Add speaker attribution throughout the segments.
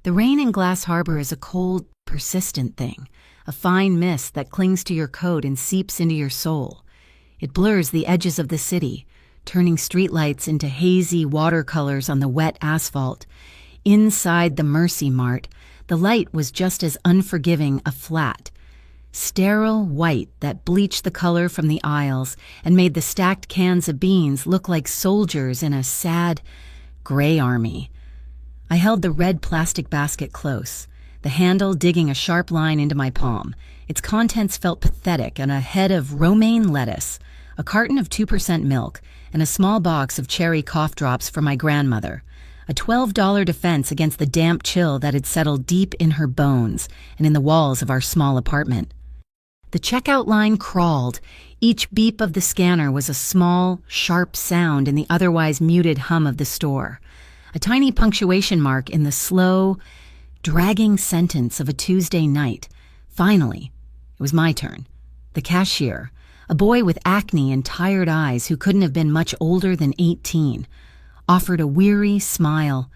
Speaker 1: The rain in Glass Harbor is a cold, persistent thing, a fine mist that clings to your coat and seeps into your soul. It blurs the edges of the city, turning streetlights into hazy watercolors on the wet asphalt. Inside the Mercy Mart, the light was just as unforgiving a flat, sterile white that bleached the color from the aisles and made the stacked cans of beans look like soldiers in a sad, gray army. I held the red plastic basket close, the handle digging a sharp line into my palm. Its contents felt pathetic, and a head of romaine lettuce, a carton of 2% milk, and a small box of cherry cough drops for my grandmother. A $12 defense against the damp chill that had settled deep in her bones and in the walls of our small apartment. The checkout line crawled. Each beep of the scanner was a small, sharp sound in the otherwise muted hum of the store. A tiny punctuation mark in the slow, dragging sentence of a Tuesday night. Finally, it was my turn. The cashier, a boy with acne and tired eyes who couldn't have been much older than 18, offered a weary smile.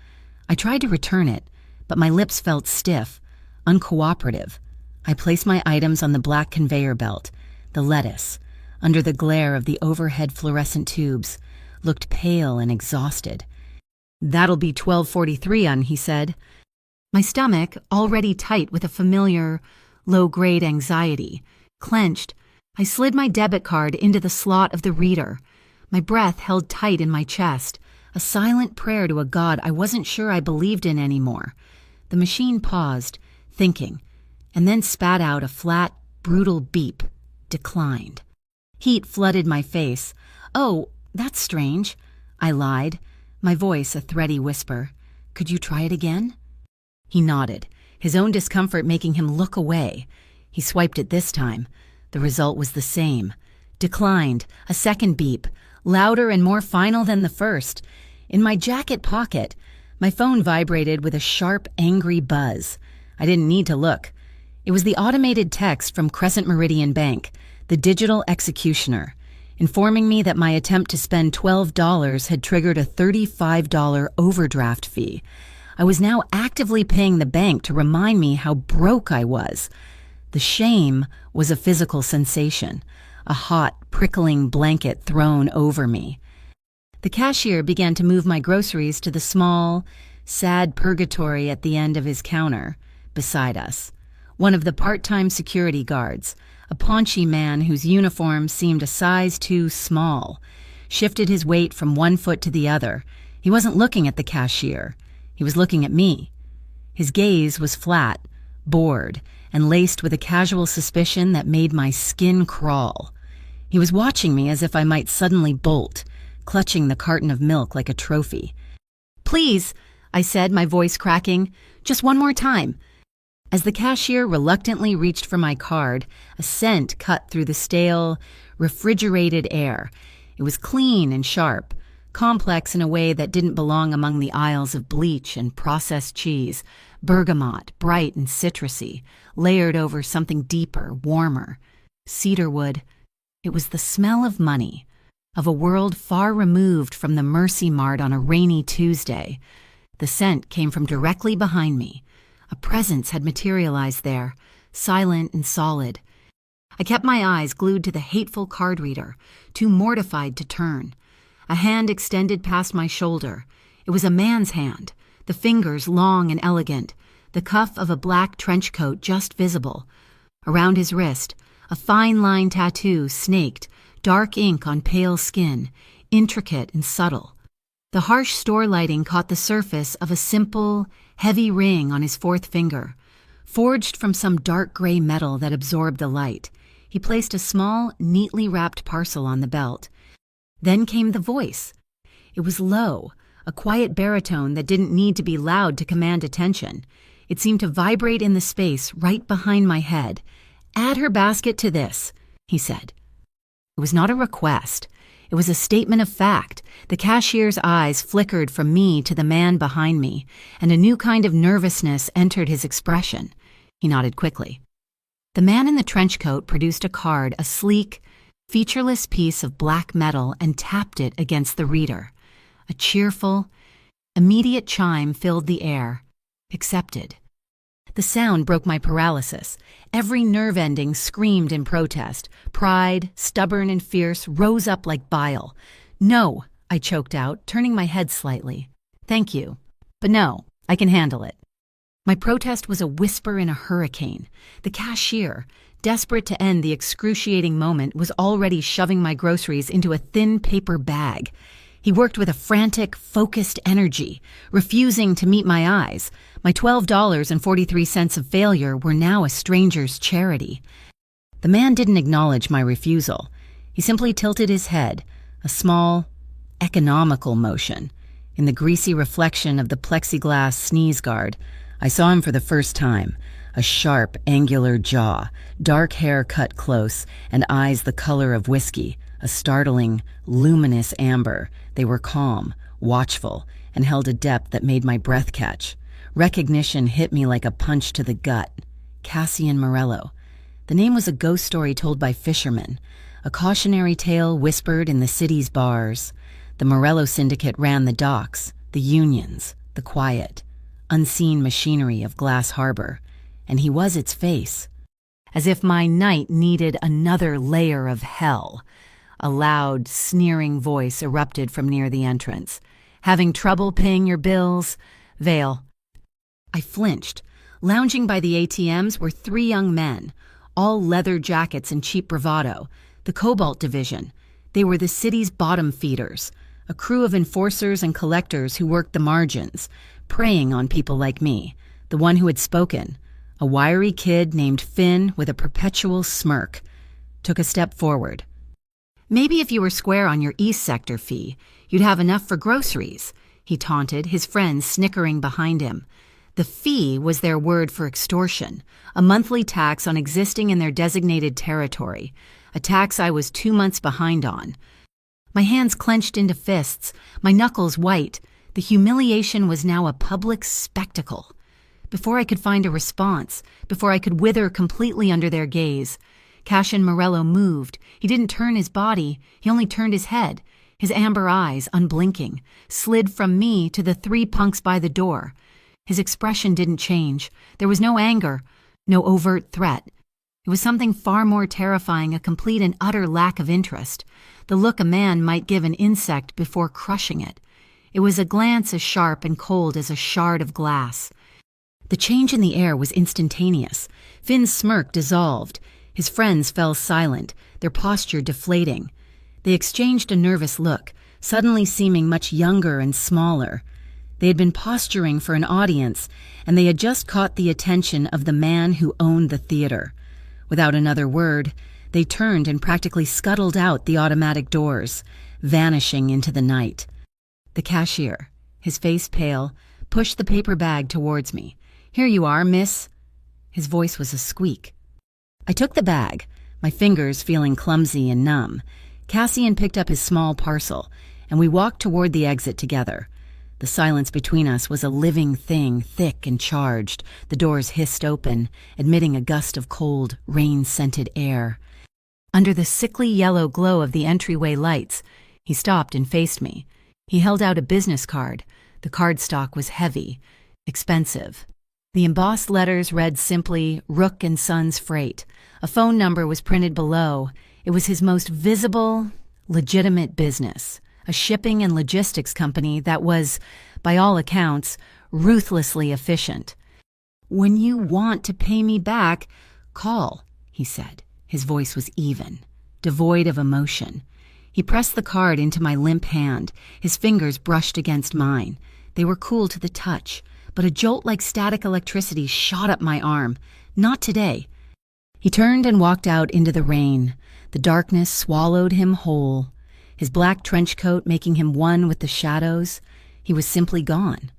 Speaker 1: I tried to return it, but my lips felt stiff, uncooperative. I placed my items on the black conveyor belt. The lettuce, under the glare of the overhead fluorescent tubes, looked pale and exhausted. "That'll be $12.43 he said. My stomach, already tight with a familiar, low-grade anxiety, clenched. I slid my debit card into the slot of the reader. My breath held tight in my chest, a silent prayer to a God I wasn't sure I believed in anymore. The machine paused, thinking, and then spat out a flat, brutal beep. Declined. Heat flooded my face. "Oh, that's strange," I lied, my voice a thready whisper. "Could you try it again?" He nodded, his own discomfort making him look away. He swiped it this time. The result was the same. Declined, a second beep, louder and more final than the first. In my jacket pocket, my phone vibrated with a sharp, angry buzz. I didn't need to look. It was the automated text from Crescent Meridian Bank, the digital executioner, informing me that my attempt to spend $12 had triggered a $35 overdraft fee. I was now actively paying the bank to remind me how broke I was. The shame was a physical sensation, a hot, prickling blanket thrown over me. The cashier began to move my groceries to the small, sad purgatory at the end of his counter, beside us. One of the part-time security guards, a paunchy man whose uniform seemed a size too small, shifted his weight from one foot to the other. He wasn't looking at the cashier. He was looking at me. His gaze was flat, bored, and laced with a casual suspicion that made my skin crawl. He was watching me as if I might suddenly bolt, clutching the carton of milk like a trophy. "Please," I said, my voice cracking, "just one more time." As the cashier reluctantly reached for my card, a scent cut through the stale, refrigerated air. It was clean and sharp, complex in a way that didn't belong among the aisles of bleach and processed cheese, bergamot, bright and citrusy, layered over something deeper, warmer. Cedarwood. It was the smell of money, of a world far removed from the Mercy Mart on a rainy Tuesday. The scent came from directly behind me. A presence had materialized there, silent and solid. I kept my eyes glued to the hateful card reader, too mortified to turn. A hand extended past my shoulder. It was a man's hand, the fingers long and elegant, the cuff of a black trench coat just visible. Around his wrist, a fine-line tattoo snaked, dark ink on pale skin, intricate and subtle. The harsh store lighting caught the surface of a simple, heavy ring on his fourth finger, forged from some dark gray metal that absorbed the light. He placed a small, neatly wrapped parcel on the belt. Then came the voice. It was low, a quiet baritone that didn't need to be loud to command attention. It seemed to vibrate in the space right behind my head. "Add her basket to this," he said. It was not a request. It was a statement of fact. The cashier's eyes flickered from me to the man behind me, and a new kind of nervousness entered his expression. He nodded quickly. The man in the trench coat produced a card, a sleek, featureless piece of black metal, and tapped it against the reader. A cheerful, immediate chime filled the air. Accepted. The sound broke my paralysis. Every nerve ending screamed in protest. Pride, stubborn and fierce, rose up like bile. "No," I choked out, turning my head slightly. "Thank you. But no, I can handle it." My protest was a whisper in a hurricane. The cashier, desperate to end the excruciating moment, was already shoving my groceries into a thin paper bag. He worked with a frantic, focused energy, refusing to meet my eyes. My $12.43 of failure were now a stranger's charity. The man didn't acknowledge my refusal. He simply tilted his head, a small, economical motion. In the greasy reflection of the plexiglass sneeze guard, I saw him for the first time. A sharp, angular jaw, dark hair cut close, and eyes the color of whiskey, a startling, luminous amber. They were calm, watchful, and held a depth that made my breath catch. Recognition hit me like a punch to the gut. Cassian Morello. The name was a ghost story told by fishermen, a cautionary tale whispered in the city's bars. The Morello Syndicate ran the docks, the unions, the quiet, unseen machinery of Glass Harbor, and he was its face. As if my night needed another layer of hell. A loud, sneering voice erupted from near the entrance. "Having trouble paying your bills? Vale." I flinched. Lounging by the ATMs were three young men, all leather jackets and cheap bravado, the Cobalt Division. They were the city's bottom feeders, a crew of enforcers and collectors who worked the margins, preying on people like me, the one who had spoken, a wiry kid named Finn with a perpetual smirk. Took a step forward. "Maybe if you were square on your East Sector fee, you'd have enough for groceries," he taunted, his friends snickering behind him. The fee was their word for extortion, a monthly tax on existing in their designated territory, a tax I was 2 months behind on. My hands clenched into fists, my knuckles white. The humiliation was now a public spectacle. Before I could find a response, before I could wither completely under their gaze, Cassian Morello moved. He didn't turn his body, he only turned his head. His amber eyes, unblinking, slid from me to the three punks by the door. His expression didn't change. There was no anger, no overt threat. It was something far more terrifying, a complete and utter lack of interest. The look a man might give an insect before crushing it. It was a glance as sharp and cold as a shard of glass. The change in the air was instantaneous. Finn's smirk dissolved. His friends fell silent, their posture deflating. They exchanged a nervous look, suddenly seeming much younger and smaller. They had been posturing for an audience, and they had just caught the attention of the man who owned the theater. Without another word, they turned and practically scuttled out the automatic doors, vanishing into the night. The cashier, his face pale, pushed the paper bag towards me. "Here you are, miss." His voice was a squeak. I took the bag, my fingers feeling clumsy and numb. Cassian picked up his small parcel, and we walked toward the exit together. The silence between us was a living thing, thick and charged. The doors hissed open, admitting a gust of cold, rain-scented air. Under the sickly yellow glow of the entryway lights, he stopped and faced me. He held out a business card. The cardstock was heavy, expensive. The embossed letters read simply, "Rook and Sons Freight." A phone number was printed below. It was his most visible, legitimate business, a shipping and logistics company that was, by all accounts, ruthlessly efficient. "When you want to pay me back, call," he said. His voice was even, devoid of emotion. He pressed the card into my limp hand. His fingers brushed against mine. They were cool to the touch, but a jolt like static electricity shot up my arm. Not today. He turned and walked out into the rain. The darkness swallowed him whole. His black trench coat making him one with the shadows. He was simply gone.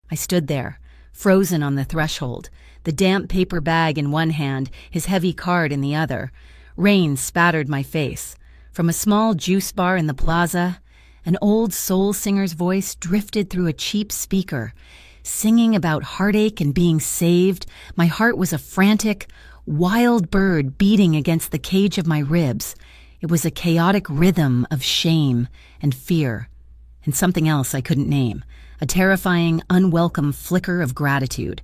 Speaker 1: I stood there, frozen on the threshold, the damp paper bag in one hand, his heavy card in the other. Rain spattered my face. From a small juice bar in the plaza, an old soul singer's voice drifted through a cheap speaker, singing about heartache and being saved. My heart was a frantic, wild bird beating against the cage of my ribs. It was a chaotic rhythm of shame and fear, and something else I couldn't name, a terrifying, unwelcome flicker of gratitude.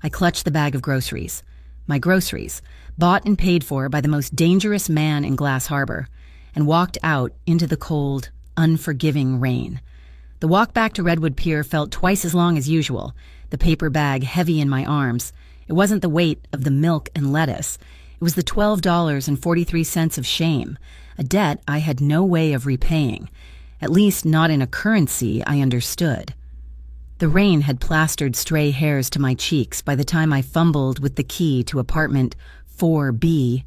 Speaker 1: I clutched the bag of groceries. My groceries, bought and paid for by the most dangerous man in Glass Harbor, and walked out into the cold, unforgiving rain. The walk back to Redwood Pier felt twice as long as usual, the paper bag heavy in my arms. It wasn't the weight of the milk and lettuce. It was the $12.43 of shame, a debt I had no way of repaying, at least not in a currency I understood. The rain had plastered stray hairs to my cheeks by the time I fumbled with the key to apartment 4B.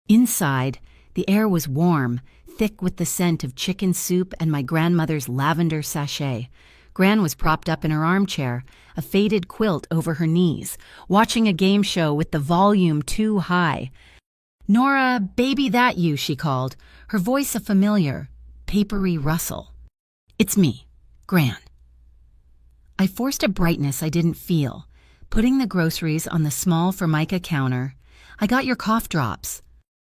Speaker 1: Inside, the air was warm, thick with the scent of chicken soup and my grandmother's lavender sachet. Gran was propped up in her armchair, a faded quilt over her knees, watching a game show with the volume too high. "Nora, baby that you," she called, her voice a familiar, papery rustle. "It's me, Gran." I forced a brightness I didn't feel, putting the groceries on the small Formica counter. "I got your cough drops."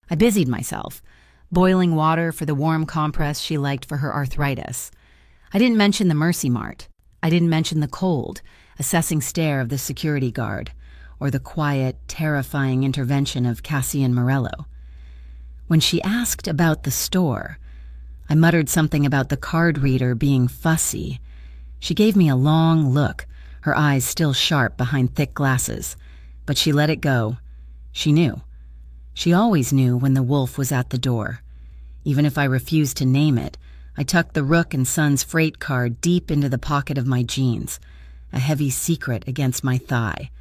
Speaker 1: I busied myself, boiling water for the warm compress she liked for her arthritis. I didn't mention the Mercy Mart. I didn't mention the cold, assessing stare of the security guard, or the quiet, terrifying intervention of Cassian Morello. When she asked about the store, I muttered something about the card reader being fussy. She gave me a long look, her eyes still sharp behind thick glasses, but she let it go. She knew. She always knew when the wolf was at the door. Even if I refused to name it, I tucked the Rook & Sons freight card deep into the pocket of my jeans, a heavy secret against my thigh.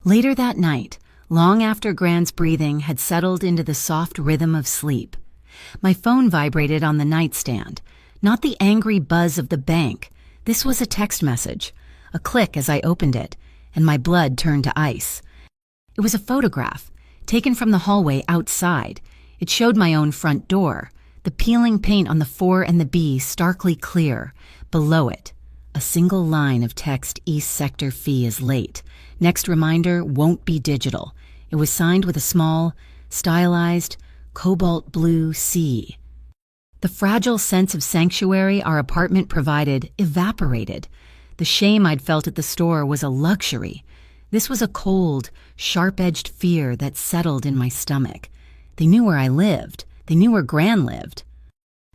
Speaker 1: Later that night, long after Gran's breathing had settled into the soft rhythm of sleep, my phone vibrated on the nightstand, not the angry buzz of the bank. This was a text message, a click as I opened it, and my blood turned to ice. It was a photograph, taken from the hallway outside. It showed my own front door, the peeling paint on the 4 and the B starkly clear. Below it, a single line of text: "East Sector fee is late. Next reminder won't be digital." It was signed with a small, stylized, cobalt blue C. The fragile sense of sanctuary our apartment provided evaporated. The shame I'd felt at the store was a luxury. This was a cold, sharp-edged fear that settled in my stomach. They knew where I lived. They knew where Gran lived.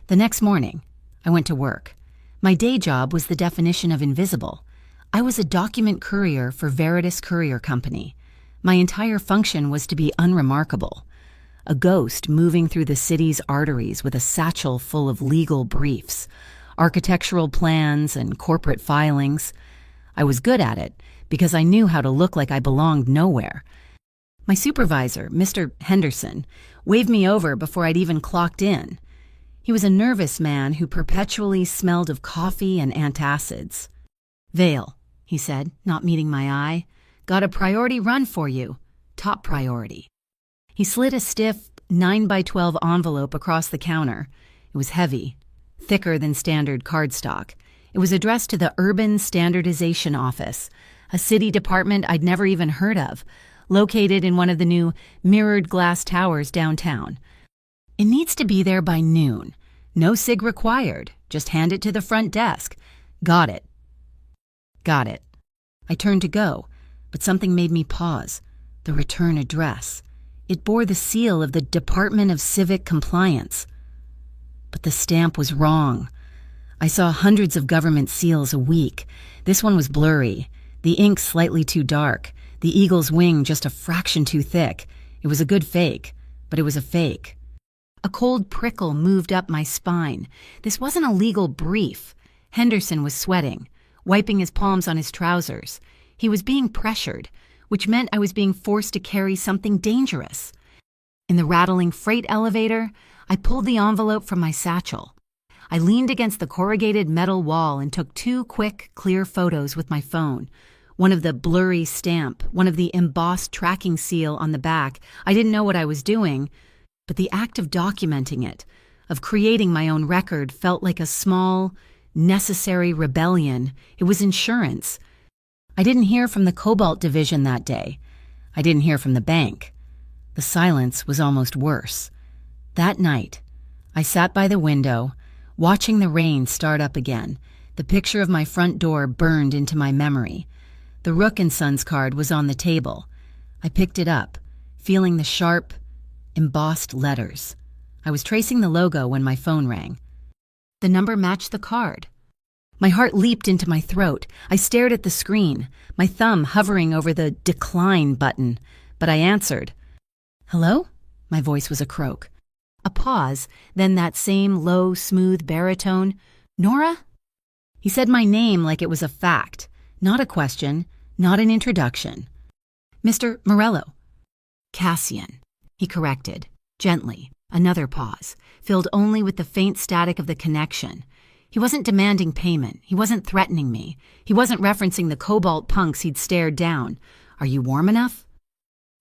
Speaker 1: The next morning, I went to work. My day job was the definition of invisible. I was a document courier for Veritas Courier Company. My entire function was to be unremarkable. A ghost moving through the city's arteries with a satchel full of legal briefs, architectural plans, and corporate filings. I was good at it because I knew how to look like I belonged nowhere. My supervisor, Mr. Henderson, waved me over before I'd even clocked in. He was a nervous man who perpetually smelled of coffee and antacids. "Vale," he said, not meeting my eye. "Got a priority run for you. Top priority." He slid a stiff 9x12 envelope across the counter. It was heavy, thicker than standard cardstock. It was addressed to the Urban Standardization Office, a city department I'd never even heard of, located in one of the new mirrored glass towers downtown. "It needs to be there by noon. No SIG required. Just hand it to the front desk." "Got it." "Got it." I turned to go, but something made me pause. The return address. It bore the seal of the Department of Civic Compliance. But the stamp was wrong. I saw hundreds of government seals a week. This one was blurry, the ink slightly too dark, the eagle's wing just a fraction too thick. It was a good fake, but it was a fake. A cold prickle moved up my spine. This wasn't a legal brief. Henderson was sweating, wiping his palms on his trousers. He was being pressured, which meant I was being forced to carry something dangerous. In the rattling freight elevator, I pulled the envelope from my satchel. I leaned against the corrugated metal wall and took 2 quick, clear photos with my phone. One of the blurry stamp, one of the embossed tracking seal on the back. I didn't know what I was doing, but the act of documenting it, of creating my own record, felt like a small, necessary rebellion. It was insurance. I didn't hear from the Cobalt division that day. I didn't hear from the bank. The silence was almost worse. That night, I sat by the window, watching the rain start up again, The picture of my front door burned into my memory. The Rook & Sons card was on the table. I picked it up, feeling the sharp, embossed letters. I was tracing the logo when my phone rang. The number matched the card. My heart leaped into my throat. I stared at the screen, my thumb hovering over the decline button, but I answered. "Hello?" My voice was a croak. A pause, then that same low, smooth baritone. "Nora?" He said my name like it was a fact, not a question, not an introduction. "Mr. Morello." "Cassian," he corrected, gently. Another pause, filled only with the faint static of the connection. He wasn't demanding payment. He wasn't threatening me. He wasn't referencing the cobalt punks he'd stared down. "Are you warm enough?"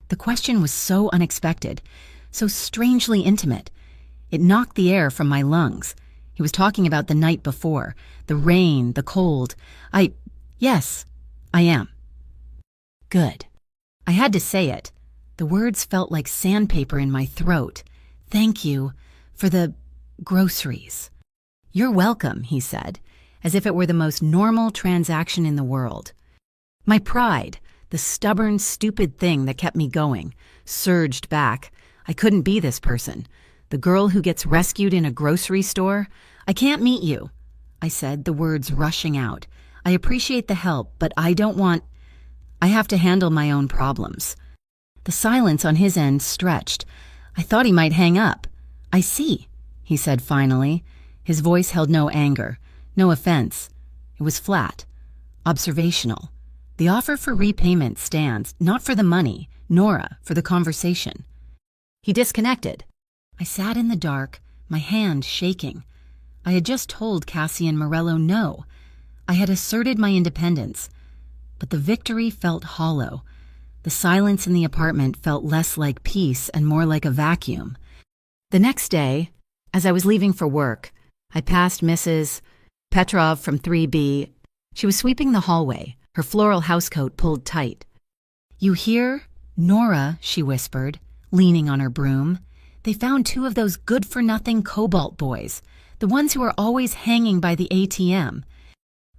Speaker 1: The question was so unexpected, so strangely intimate. It knocked the air from my lungs. He was talking about the night before, the rain, the cold. Yes, I am. Good. I had to say it. The words felt like sandpaper in my throat. "Thank you for the groceries." "You're welcome," he said, as if it were the most normal transaction in the world. My pride, the stubborn, stupid thing that kept me going, surged back. I couldn't be this person. The girl who gets rescued in a grocery store. "I can't meet you," I said, the words rushing out. "I appreciate the help, but I have to handle my own problems." The silence on his end stretched. I thought he might hang up. "I see," he said finally. His voice held no anger, no offense. It was flat, observational. The offer for repayment stands, not for the money, Nora, for the conversation. He disconnected. I sat in the dark, my hand shaking. I had just told Cassian Morello no. I had asserted my independence. But the victory felt hollow. The silence in the apartment felt less like peace and more like a vacuum. The next day, as I was leaving for work, I passed Mrs. Petrov from 3B. She was sweeping the hallway, her floral housecoat pulled tight. "You hear? Nora," she whispered, leaning on her broom. "They found 2 of those good-for-nothing cobalt boys, the ones who are always hanging by the ATM."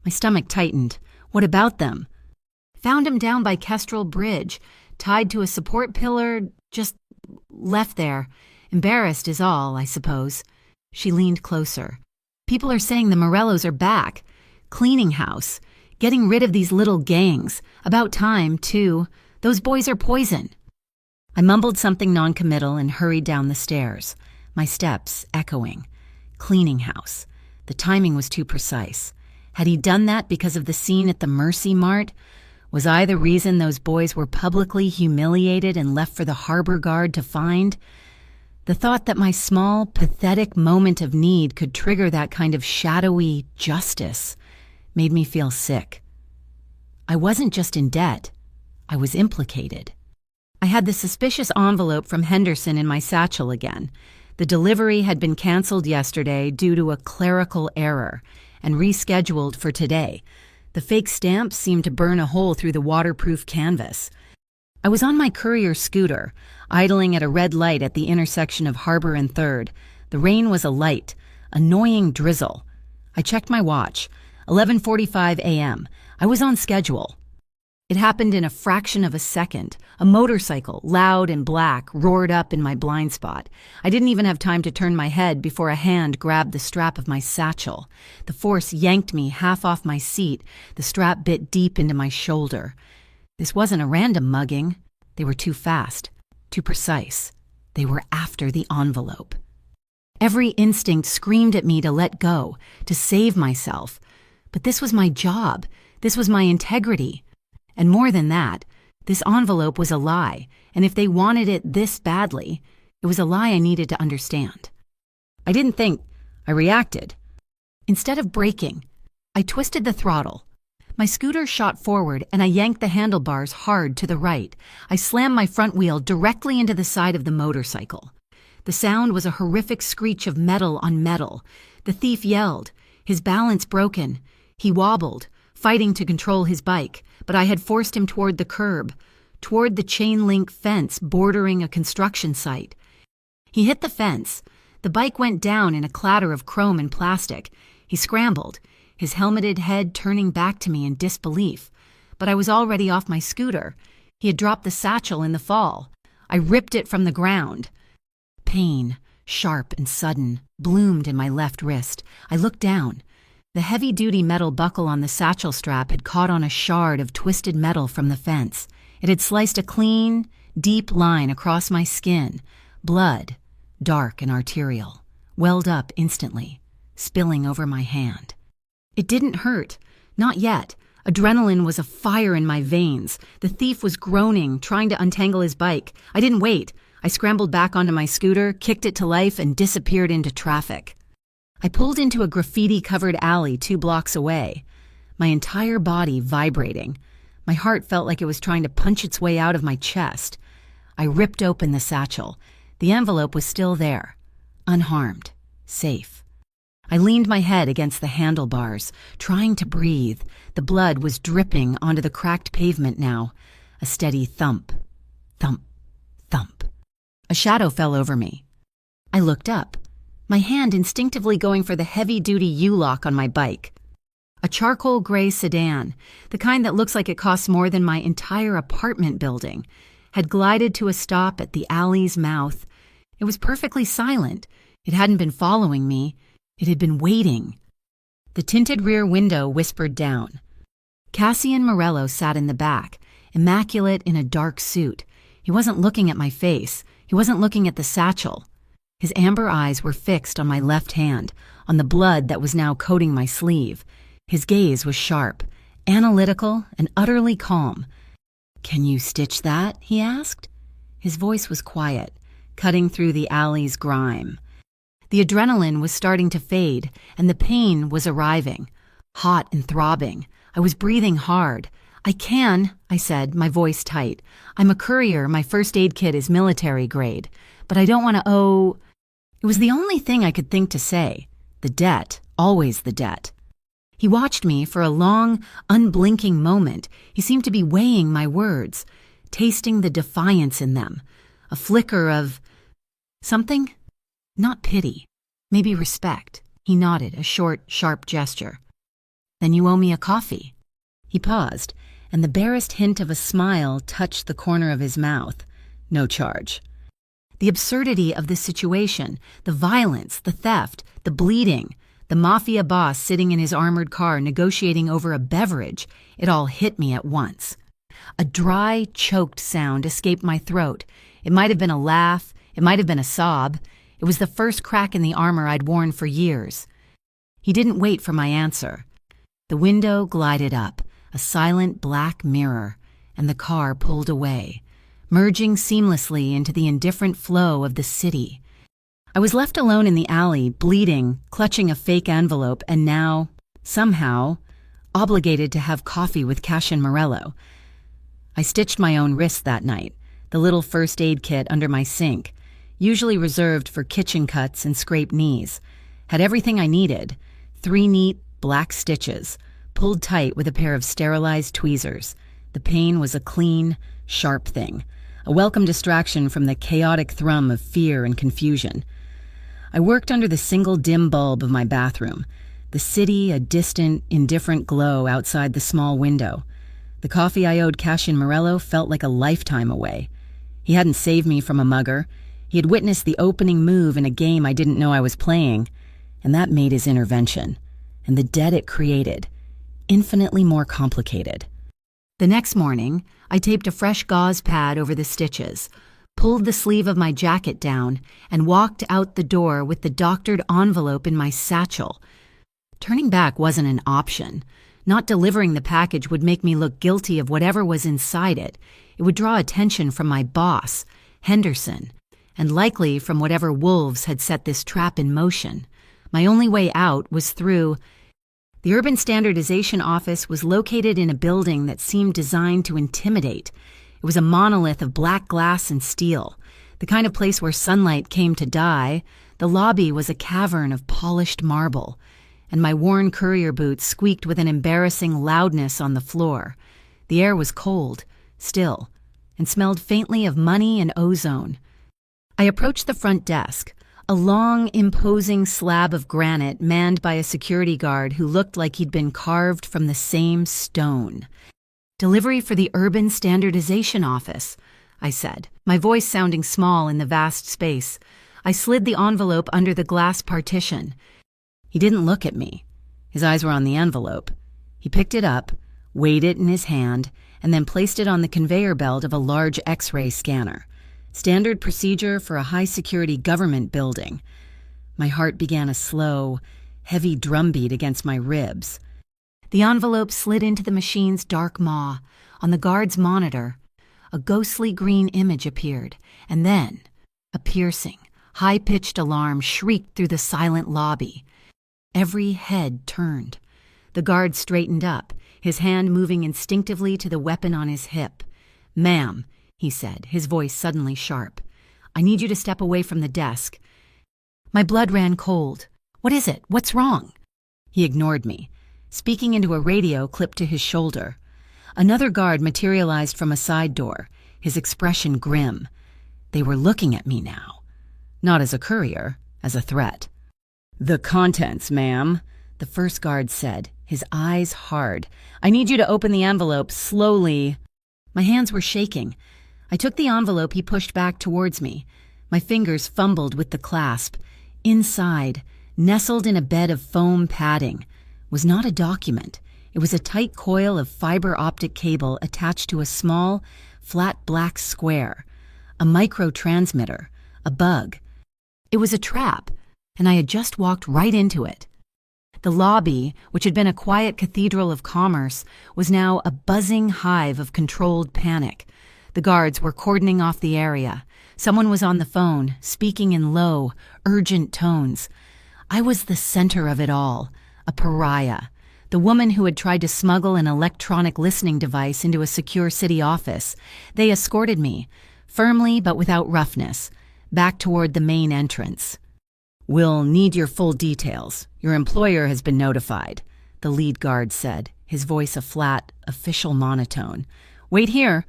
Speaker 1: My stomach tightened. "What about them?" "Found him down by Kestrel Bridge, tied to a support pillar, just left there. Embarrassed is all, I suppose." She leaned closer. "People are saying the Morellos are back. Cleaning house. Getting rid of these little gangs. About time, too. Those boys are poison." I mumbled something noncommittal and hurried down the stairs, my steps echoing. Cleaning house. The timing was too precise. Had he done that because of the scene at the Mercy Mart? Was I the reason those boys were publicly humiliated and left for the harbor guard to find? The thought that my small, pathetic moment of need could trigger that kind of shadowy justice made me feel sick. I wasn't just in debt. I was implicated. I had the suspicious envelope from Henderson in my satchel again. The delivery had been canceled yesterday due to a clerical error and rescheduled for today. The fake stamp seemed to burn a hole through the waterproof canvas. I was on my courier scooter, idling at a red light at the intersection of Harbor and 3rd. The rain was a light, annoying drizzle. I checked my watch. 11:45 a.m. I was on schedule. It happened in a fraction of a second. A motorcycle, loud and black, roared up in my blind spot. I didn't even have time to turn my head before a hand grabbed the strap of my satchel. The force yanked me half off my seat. The strap bit deep into my shoulder. This wasn't a random mugging. They were too fast, too precise. They were after the envelope. Every instinct screamed at me to let go, to save myself. But this was my job. This was my integrity. And more than that, this envelope was a lie, and if they wanted it this badly, it was a lie I needed to understand. I didn't think. I reacted. Instead of braking, I twisted the throttle. My scooter shot forward, and I yanked the handlebars hard to the right. I slammed my front wheel directly into the side of the motorcycle. The sound was a horrific screech of metal on metal. The thief yelled, his balance broken. He wobbled, fighting to control his bike, but I had forced him toward the curb, toward the chain-link fence bordering a construction site. He hit the fence. The bike went down in a clatter of chrome and plastic. He scrambled. his helmeted head turning back to me in disbelief. But I was already off my scooter. He had dropped the satchel in the fall. I ripped it from the ground. Pain, sharp and sudden, bloomed in my left wrist. I looked down. The heavy-duty metal buckle on the satchel strap had caught on a shard of twisted metal from the fence. It had sliced a clean, deep line across my skin. Blood, dark and arterial, welled up instantly, spilling over my hand. It didn't hurt. Not yet. Adrenaline was afire in my veins. The thief was groaning, trying to untangle his bike. I didn't wait. I scrambled back onto my scooter, kicked it to life, and disappeared into traffic. I pulled into a graffiti-covered alley 2 blocks away, my entire body vibrating. My heart felt like it was trying to punch its way out of my chest. I ripped open the satchel. The envelope was still there, unharmed, safe. I leaned my head against the handlebars, trying to breathe. The blood was dripping onto the cracked pavement now. A steady thump, thump, thump. A shadow fell over me. I looked up, my hand instinctively going for the heavy-duty U-lock on my bike. A charcoal gray sedan, the kind that looks like it costs more than my entire apartment building, had glided to a stop at the alley's mouth. It was perfectly silent. It hadn't been following me. It had been waiting. The tinted rear window whispered down. Cassian Morello sat in the back, immaculate in a dark suit. He wasn't looking at my face. He wasn't looking at the satchel. His amber eyes were fixed on my left hand, on the blood that was now coating my sleeve. His gaze was sharp, analytical, and utterly calm. "Can you stitch that?" he asked. His voice was quiet, cutting through the alley's grime. The adrenaline was starting to fade, and the pain was arriving, hot and throbbing. I was breathing hard. "I can," I said, my voice tight. "I'm a courier. My first aid kit is military grade. But I don't want to owe—" It was the only thing I could think to say. The debt, always the debt. He watched me for a long, unblinking moment. He seemed to be weighing my words, tasting the defiance in them. A flicker of something? Not pity. Maybe respect. He nodded, a short, sharp gesture. "Then you owe me a coffee." He paused, and the barest hint of a smile touched the corner of his mouth. "No charge." The absurdity of the situation, the violence, the theft, the bleeding, the Mafia boss sitting in his armored car negotiating over a beverage, it all hit me at once. A dry, choked sound escaped my throat. It might have been a laugh, it might have been a sob. It was the first crack in the armor I'd worn for years. He didn't wait for my answer. The window glided up, a silent black mirror, and the car pulled away, merging seamlessly into the indifferent flow of the city. I was left alone in the alley, bleeding, clutching a fake envelope, and now, somehow, obligated to have coffee with Cassian Morello. I stitched my own wrist that night, the little first aid kit under my sink, usually reserved for kitchen cuts and scraped knees. Had everything I needed, 3 neat, black stitches, pulled tight with a pair of sterilized tweezers. The pain was a clean, sharp thing, a welcome distraction from the chaotic thrum of fear and confusion. I worked under the single dim bulb of my bathroom, the city a distant, indifferent glow outside the small window. The coffee I owed Cassian Morello felt like a lifetime away. He hadn't saved me from a mugger. He had witnessed the opening move in a game I didn't know I was playing, and that made his intervention, and the debt it created, infinitely more complicated. The next morning, I taped a fresh gauze pad over the stitches, pulled the sleeve of my jacket down, and walked out the door with the doctored envelope in my satchel. Turning back wasn't an option. Not delivering the package would make me look guilty of whatever was inside it. It would draw attention from my boss, Henderson, and likely from whatever wolves had set this trap in motion. My only way out was through. The Urban Standardization Office was located in a building that seemed designed to intimidate. It was a monolith of black glass and steel, the kind of place where sunlight came to die. The lobby was a cavern of polished marble, and my worn courier boots squeaked with an embarrassing loudness on the floor. The air was cold, still, and smelled faintly of money and ozone. I approached the front desk, A long, imposing slab of granite manned by a security guard who looked like he'd been carved from the same stone. "Delivery for the Urban Standardization Office," I said, my voice sounding small in the vast space. I slid the envelope under the glass partition. He didn't look at me. His eyes were on the envelope. He picked it up, weighed it in his hand, and then placed it on the conveyor belt of a large X-ray scanner. Standard procedure for a high-security government building. My heart began a slow, heavy drumbeat against my ribs. The envelope slid into the machine's dark maw. On the guard's monitor, a ghostly green image appeared, and then a piercing, high-pitched alarm shrieked through the silent lobby. Every head turned. The guard straightened up, his hand moving instinctively to the weapon on his hip. "Ma'am," he said, his voice suddenly sharp, "I need you to step away from the desk." My blood ran cold. "What is it? What's wrong?" He ignored me, speaking into a radio clipped to his shoulder. Another guard materialized from a side door, his expression grim. They were looking at me now. Not as a courier, as a threat. "The contents, ma'am," the first guard said, his eyes hard. "I need you to open the envelope slowly." My hands were shaking. I took the envelope he pushed back towards me. My fingers fumbled with the clasp. Inside, nestled in a bed of foam padding, was not a document. It was a tight coil of fiber optic cable attached to a small, flat black square. A micro-transmitter. A bug. It was a trap, and I had just walked right into it. The lobby, which had been a quiet cathedral of commerce, was now a buzzing hive of controlled panic. The guards were cordoning off the area. Someone was on the phone, speaking in low, urgent tones. I was the center of it all, a pariah. The woman who had tried to smuggle an electronic listening device into a secure city office. They escorted me, firmly but without roughness, back toward the main entrance. "We'll need your full details. Your employer has been notified," the lead guard said, his voice a flat, official monotone. "Wait here."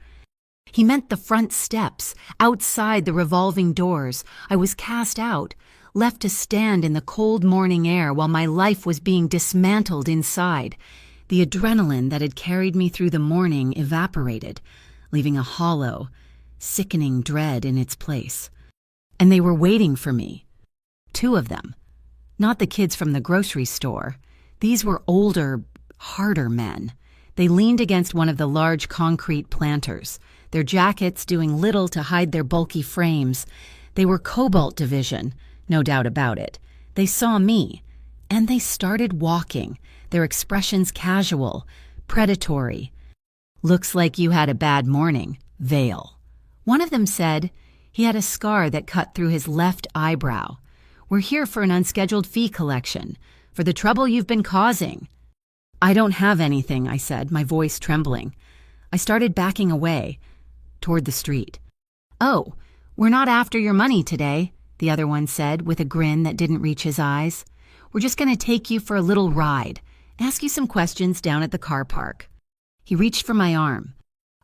Speaker 1: He meant the front steps, outside the revolving doors. I was cast out, left to stand in the cold morning air while my life was being dismantled inside. The adrenaline that had carried me through the morning evaporated, leaving a hollow, sickening dread in its place. And they were waiting for me. 2 of them. Not the kids from the grocery store. These were older, harder men. They leaned against one of the large concrete planters, their jackets doing little to hide their bulky frames. They were Cobalt Division, no doubt about it. They saw me, and they started walking, their expressions casual, predatory. "Looks like you had a bad morning, Vale." One of them said he had a scar that cut through his left eyebrow. "We're here for an unscheduled fee collection, for the trouble you've been causing." "I don't have anything," I said, my voice trembling. I started backing away, toward the street. "Oh, we're not after your money today," the other one said with a grin that didn't reach his eyes. "We're just going to take you for a little ride, ask you some questions down at the car park." He reached for my arm.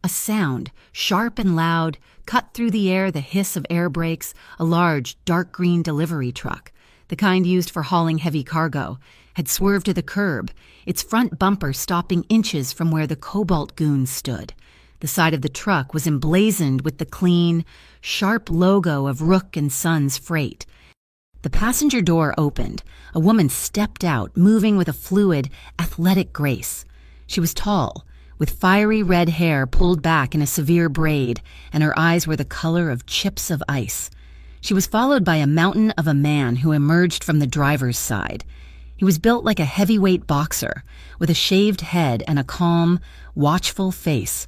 Speaker 1: A sound, sharp and loud, cut through the air the hiss of air brakes. A large, dark green delivery truck, the kind used for hauling heavy cargo, had swerved to the curb, its front bumper stopping inches from where the Cobalt goons stood. The side of the truck was emblazoned with the clean, sharp logo of Rook & Sons Freight. The passenger door opened. A woman stepped out, moving with a fluid, athletic grace. She was tall, with fiery red hair pulled back in a severe braid, and her eyes were the color of chips of ice. She was followed by a mountain of a man who emerged from the driver's side. He was built like a heavyweight boxer, with a shaved head and a calm, watchful face.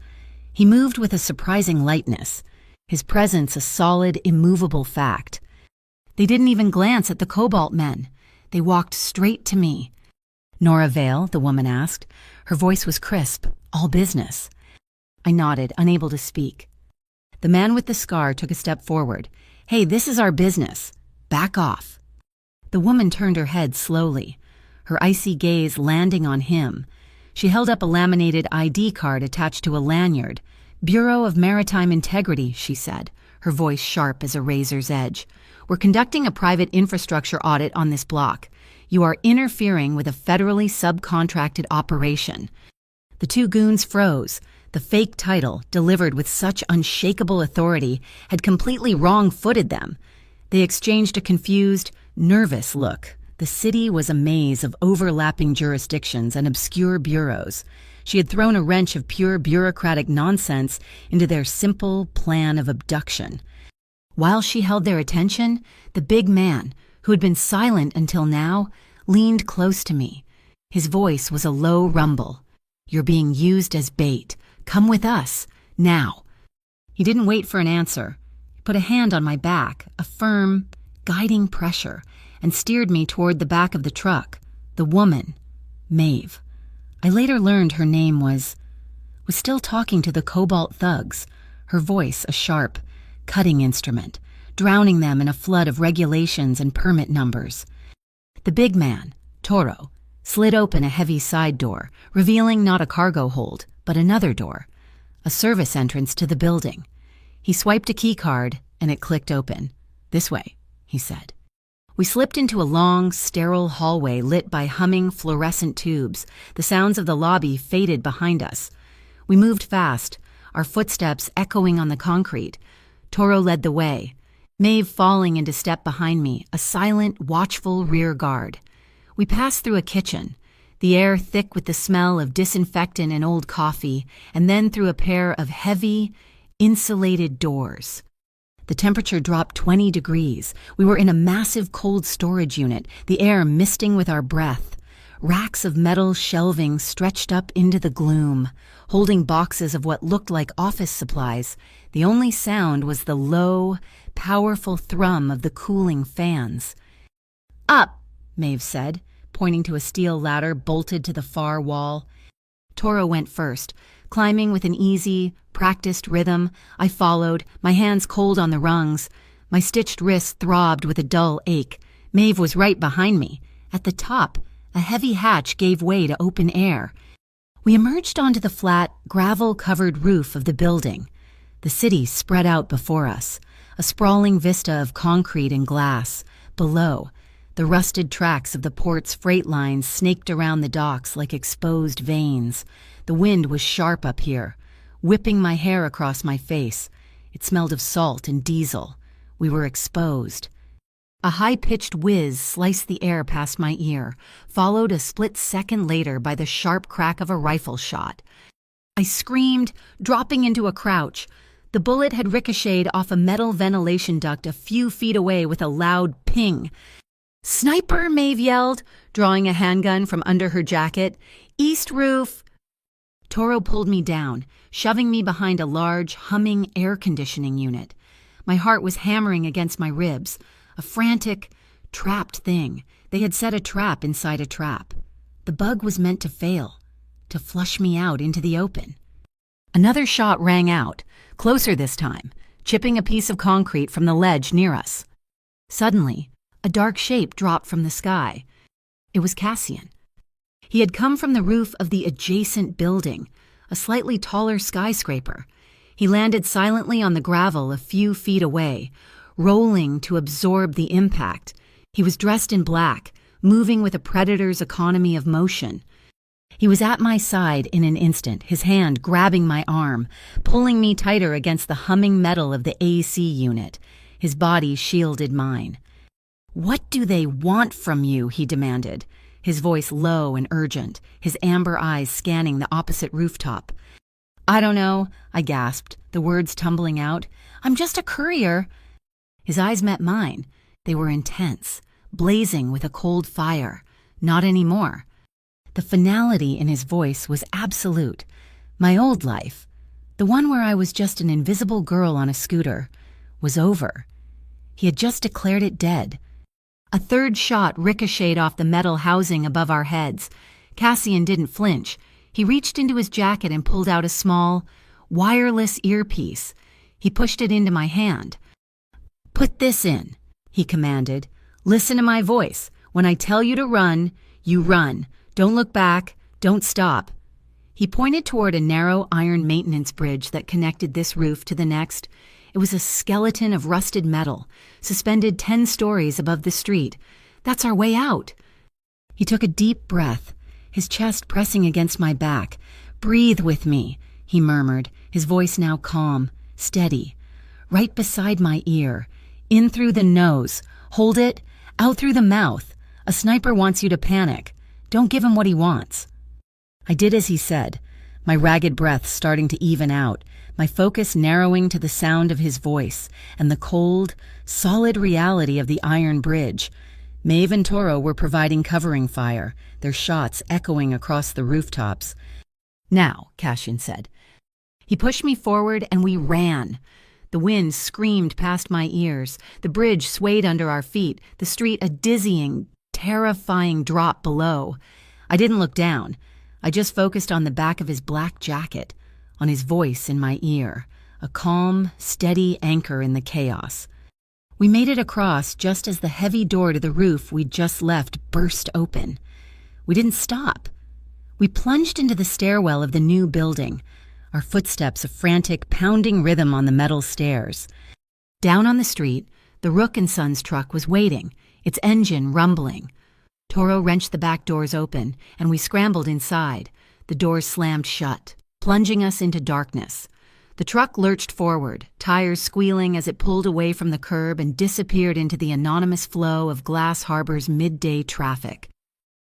Speaker 1: He moved with a surprising lightness, his presence a solid, immovable fact. They didn't even glance at the Cobalt men. They walked straight to me. "Nora Vale?" the woman asked. Her voice was crisp, all business. I nodded, unable to speak. The man with the scar took a step forward. "Hey, this is our business. Back off." The woman turned her head slowly, her icy gaze landing on him. She held up a laminated ID card attached to a lanyard. "Bureau of Maritime Integrity," she said, her voice sharp as a razor's edge. "We're conducting a private infrastructure audit on this block. You are interfering with a federally subcontracted operation." The two goons froze. The fake title, delivered with such unshakable authority, had completely wrong-footed them. They exchanged a confused, nervous look. The city was a maze of overlapping jurisdictions and obscure bureaus. She had thrown a wrench of pure bureaucratic nonsense into their simple plan of abduction. While she held their attention, the big man, who had been silent until now, leaned close to me. His voice was a low rumble. "You're being used as bait. Come with us, now." He didn't wait for an answer. He put a hand on my back, a firm, guiding pressure, and steered me toward the back of the truck. The woman, Maeve. I later learned her name was still talking to the Cobalt thugs, her voice a sharp, cutting instrument, drowning them in a flood of regulations and permit numbers. The big man, Toro, slid open a heavy side door, revealing not a cargo hold, but another door, a service entrance to the building. He swiped a key card, and it clicked open. "This way," he said. We slipped into a long, sterile hallway lit by humming fluorescent tubes. The sounds of the lobby faded behind us. We moved fast, our footsteps echoing on the concrete. Toro led the way, Maeve falling into step behind me, a silent, watchful rear guard. We passed through a kitchen, the air thick with the smell of disinfectant and old coffee, and then through a pair of heavy, insulated doors. The temperature dropped 20 degrees. We were in a massive cold storage unit, the air misting with our breath. Racks of metal shelving stretched up into the gloom, holding boxes of what looked like office supplies. The only sound was the low, powerful thrum of the cooling fans. "Up," Maeve said, pointing to a steel ladder bolted to the far wall. Toro went first, climbing with an easy, practiced rhythm. I followed, my hands cold on the rungs. My stitched wrists throbbed with a dull ache. Maeve was right behind me. At the top, a heavy hatch gave way to open air. We emerged onto the flat, gravel-covered roof of the building. The city spread out before us, a sprawling vista of concrete and glass. Below, the rusted tracks of the port's freight lines snaked around the docks like exposed veins. The wind was sharp up here, whipping my hair across my face. It smelled of salt and diesel. We were exposed. A high-pitched whiz sliced the air past my ear, followed a split second later by the sharp crack of a rifle shot. I screamed, dropping into a crouch. The bullet had ricocheted off a metal ventilation duct a few feet away with a loud ping. "Sniper!" Maeve yelled, drawing a handgun from under her jacket. "East roof!" Toro pulled me down, shoving me behind a large, humming air conditioning unit. My heart was hammering against my ribs, a frantic, trapped thing. They had set a trap inside a trap. The bug was meant to fail, to flush me out into the open. Another shot rang out, closer this time, chipping a piece of concrete from the ledge near us. Suddenly, a dark shape dropped from the sky. It was Cassian. He had come from the roof of the adjacent building, a slightly taller skyscraper. He landed silently on the gravel a few feet away, rolling to absorb the impact. He was dressed in black, moving with a predator's economy of motion. He was at my side in an instant, his hand grabbing my arm, pulling me tighter against the humming metal of the AC unit. His body shielded mine. "What do they want from you?" he demanded, his voice low and urgent, his amber eyes scanning the opposite rooftop. "I don't know," I gasped, the words tumbling out. "I'm just a courier." His eyes met mine. They were intense, blazing with a cold fire. Not anymore. The finality in his voice was absolute. My old life, the one where I was just an invisible girl on a scooter, was over. He had just declared it dead. A third shot ricocheted off the metal housing above our heads. Cassian didn't flinch. He reached into his jacket and pulled out a small, wireless earpiece. He pushed it into my hand. "Put this in," he commanded. "Listen to my voice. When I tell you to run, you run. Don't look back. Don't stop." He pointed toward a narrow iron maintenance bridge that connected this roof to the next. It was a skeleton of rusted metal, suspended 10 stories above the street. That's our way out. He took a deep breath, his chest pressing against my back. "Breathe with me," he murmured, his voice now calm, steady. "Right beside my ear. In through the nose. Hold it. Out through the mouth. A sniper wants you to panic. Don't give him what he wants." I did as he said, my ragged breath starting to even out, my focus narrowing to the sound of his voice and the cold, solid reality of the iron bridge. Maeve and Toro were providing covering fire, their shots echoing across the rooftops. "Now," Cassian said. He pushed me forward and we ran. The wind screamed past my ears, the bridge swayed under our feet, the street a dizzying, terrifying drop below. I didn't look down. I just focused on the back of his black jacket, on his voice in my ear, a calm, steady anchor in the chaos. We made it across just as the heavy door to the roof we'd just left burst open. We didn't stop. We plunged into the stairwell of the new building, our footsteps a frantic, pounding rhythm on the metal stairs. Down on the street, the Rook & Sons truck was waiting, its engine rumbling. Toro wrenched the back doors open, and we scrambled inside. The doors slammed shut, plunging us into darkness. The truck lurched forward, tires squealing as it pulled away from the curb and disappeared into the anonymous flow of Glass Harbor's midday traffic.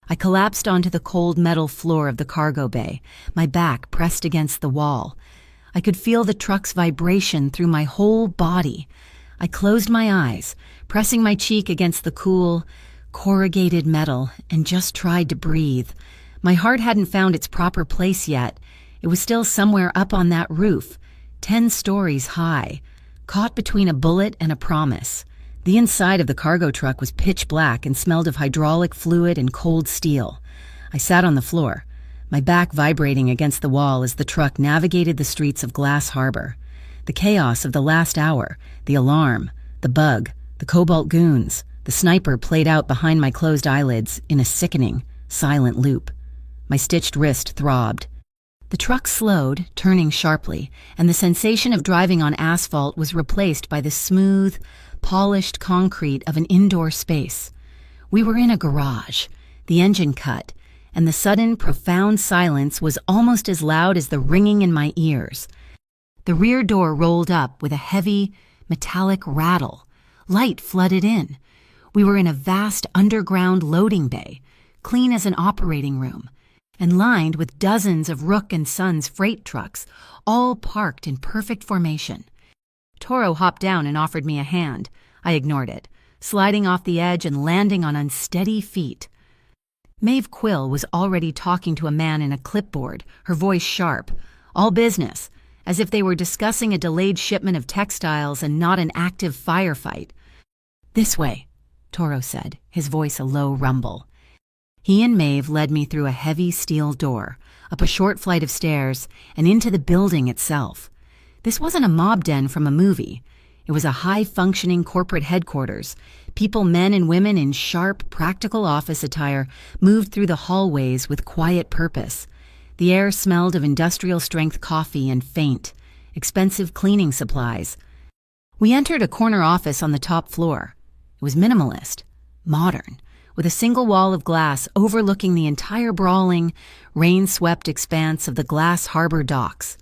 Speaker 1: I collapsed onto the cold metal floor of the cargo bay, my back pressed against the wall. I could feel the truck's vibration through my whole body. I closed my eyes, pressing my cheek against the cool, corrugated metal, and just tried to breathe. My heart hadn't found its proper place yet. It was still somewhere up on that roof, 10 stories high, caught between a bullet and a promise. The inside of the cargo truck was pitch black and smelled of hydraulic fluid and cold steel. I sat on the floor, my back vibrating against the wall as the truck navigated the streets of Glass Harbor. The chaos of the last hour, the alarm, the bug, the cobalt goons, the sniper played out behind my closed eyelids in a sickening, silent loop. My stitched wrist throbbed. The truck slowed, turning sharply, and the sensation of driving on asphalt was replaced by the smooth, polished concrete of an indoor space. We were in a garage. The engine cut, and the sudden, profound silence was almost as loud as the ringing in my ears. The rear door rolled up with a heavy, metallic rattle. Light flooded in. We were in a vast underground loading bay, clean as an operating room, and lined with dozens of Rook & Sons freight trucks, all parked in perfect formation. Toro hopped down and offered me a hand. I ignored it, sliding off the edge and landing on unsteady feet. Maeve Quill was already talking to a man in a clipboard, her voice sharp. All business, as if they were discussing a delayed shipment of textiles and not an active firefight. "This way," Toro said, his voice a low rumble. He and Maeve led me through a heavy steel door, up a short flight of stairs, and into the building itself. This wasn't a mob den from a movie. It was a high-functioning corporate headquarters. People, men and women in sharp, practical office attire, moved through the hallways with quiet purpose. The air smelled of industrial-strength coffee and faint, expensive cleaning supplies. We entered a corner office on the top floor. It was minimalist, modern, with a single wall of glass overlooking the entire brawling, rain-swept expanse of the Glass Harbor docks.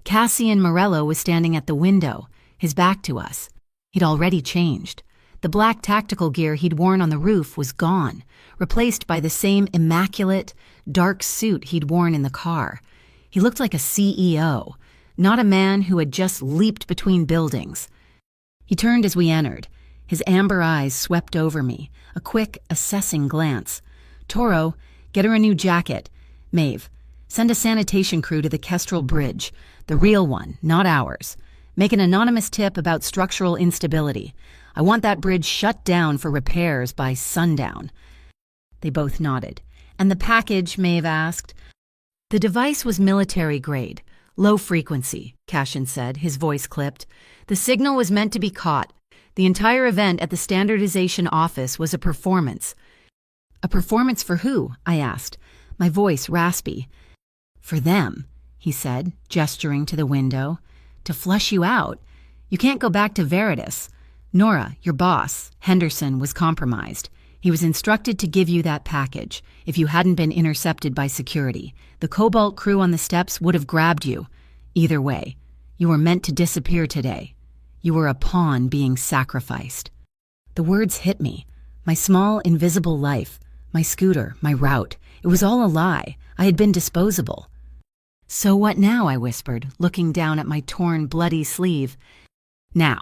Speaker 1: Cassian Morello was standing at the window, his back to us. He'd already changed. The black tactical gear he'd worn on the roof was gone, replaced by the same immaculate, dark suit he'd worn in the car. He looked like a CEO, not a man who had just leaped between buildings. He turned as we entered. His amber eyes swept over me, a quick, assessing glance. "Toro, get her a new jacket. Maeve, send a sanitation crew to the Kestrel Bridge, the real one, not ours. Make an anonymous tip about structural instability. I want that bridge shut down for repairs by sundown." They both nodded. "And the package?" Maeve asked. The device was military grade, low frequency, Cassian said, his voice clipped. The signal was meant to be caught. The entire event at the standardization office was a performance. "A performance for who?" I asked, my voice raspy. "For them," he said, gesturing to the window. "To flush you out. You can't go back to Veritas. Nora, your boss, Henderson, was compromised. He was instructed to give you that package if you hadn't been intercepted by security. The Cobalt crew on the steps would have grabbed you. Either way, you were meant to disappear today. You were a pawn being sacrificed. The words hit me. My small, invisible life, my scooter, my route. It was all a lie. I had been disposable. So what now? I whispered, looking down at my torn, bloody sleeve. Now,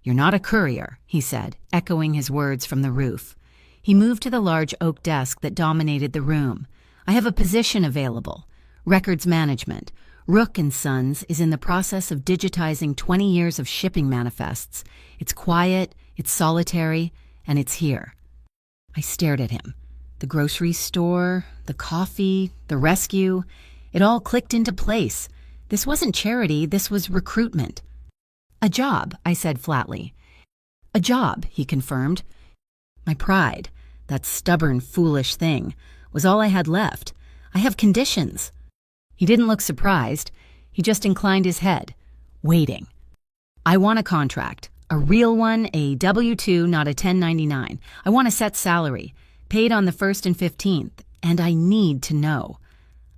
Speaker 1: you're not a courier, he said, echoing his words from the roof. He moved to the large oak desk that dominated the room. I have a position available. Records management. Rook & Sons is in the process of digitizing 20 years of shipping manifests. It's quiet, it's solitary, and it's here. I stared at him. The grocery store, the coffee, the rescue. It all clicked into place. This wasn't charity, this was recruitment. A job, I said flatly. A job, he confirmed. My pride, that stubborn, foolish thing, was all I had left. I have conditions. He didn't look surprised. He just inclined his head, waiting. I want a contract, a real one, a W-2, not a 1099. I want a set salary, paid on the 1st and 15th, and I need to know.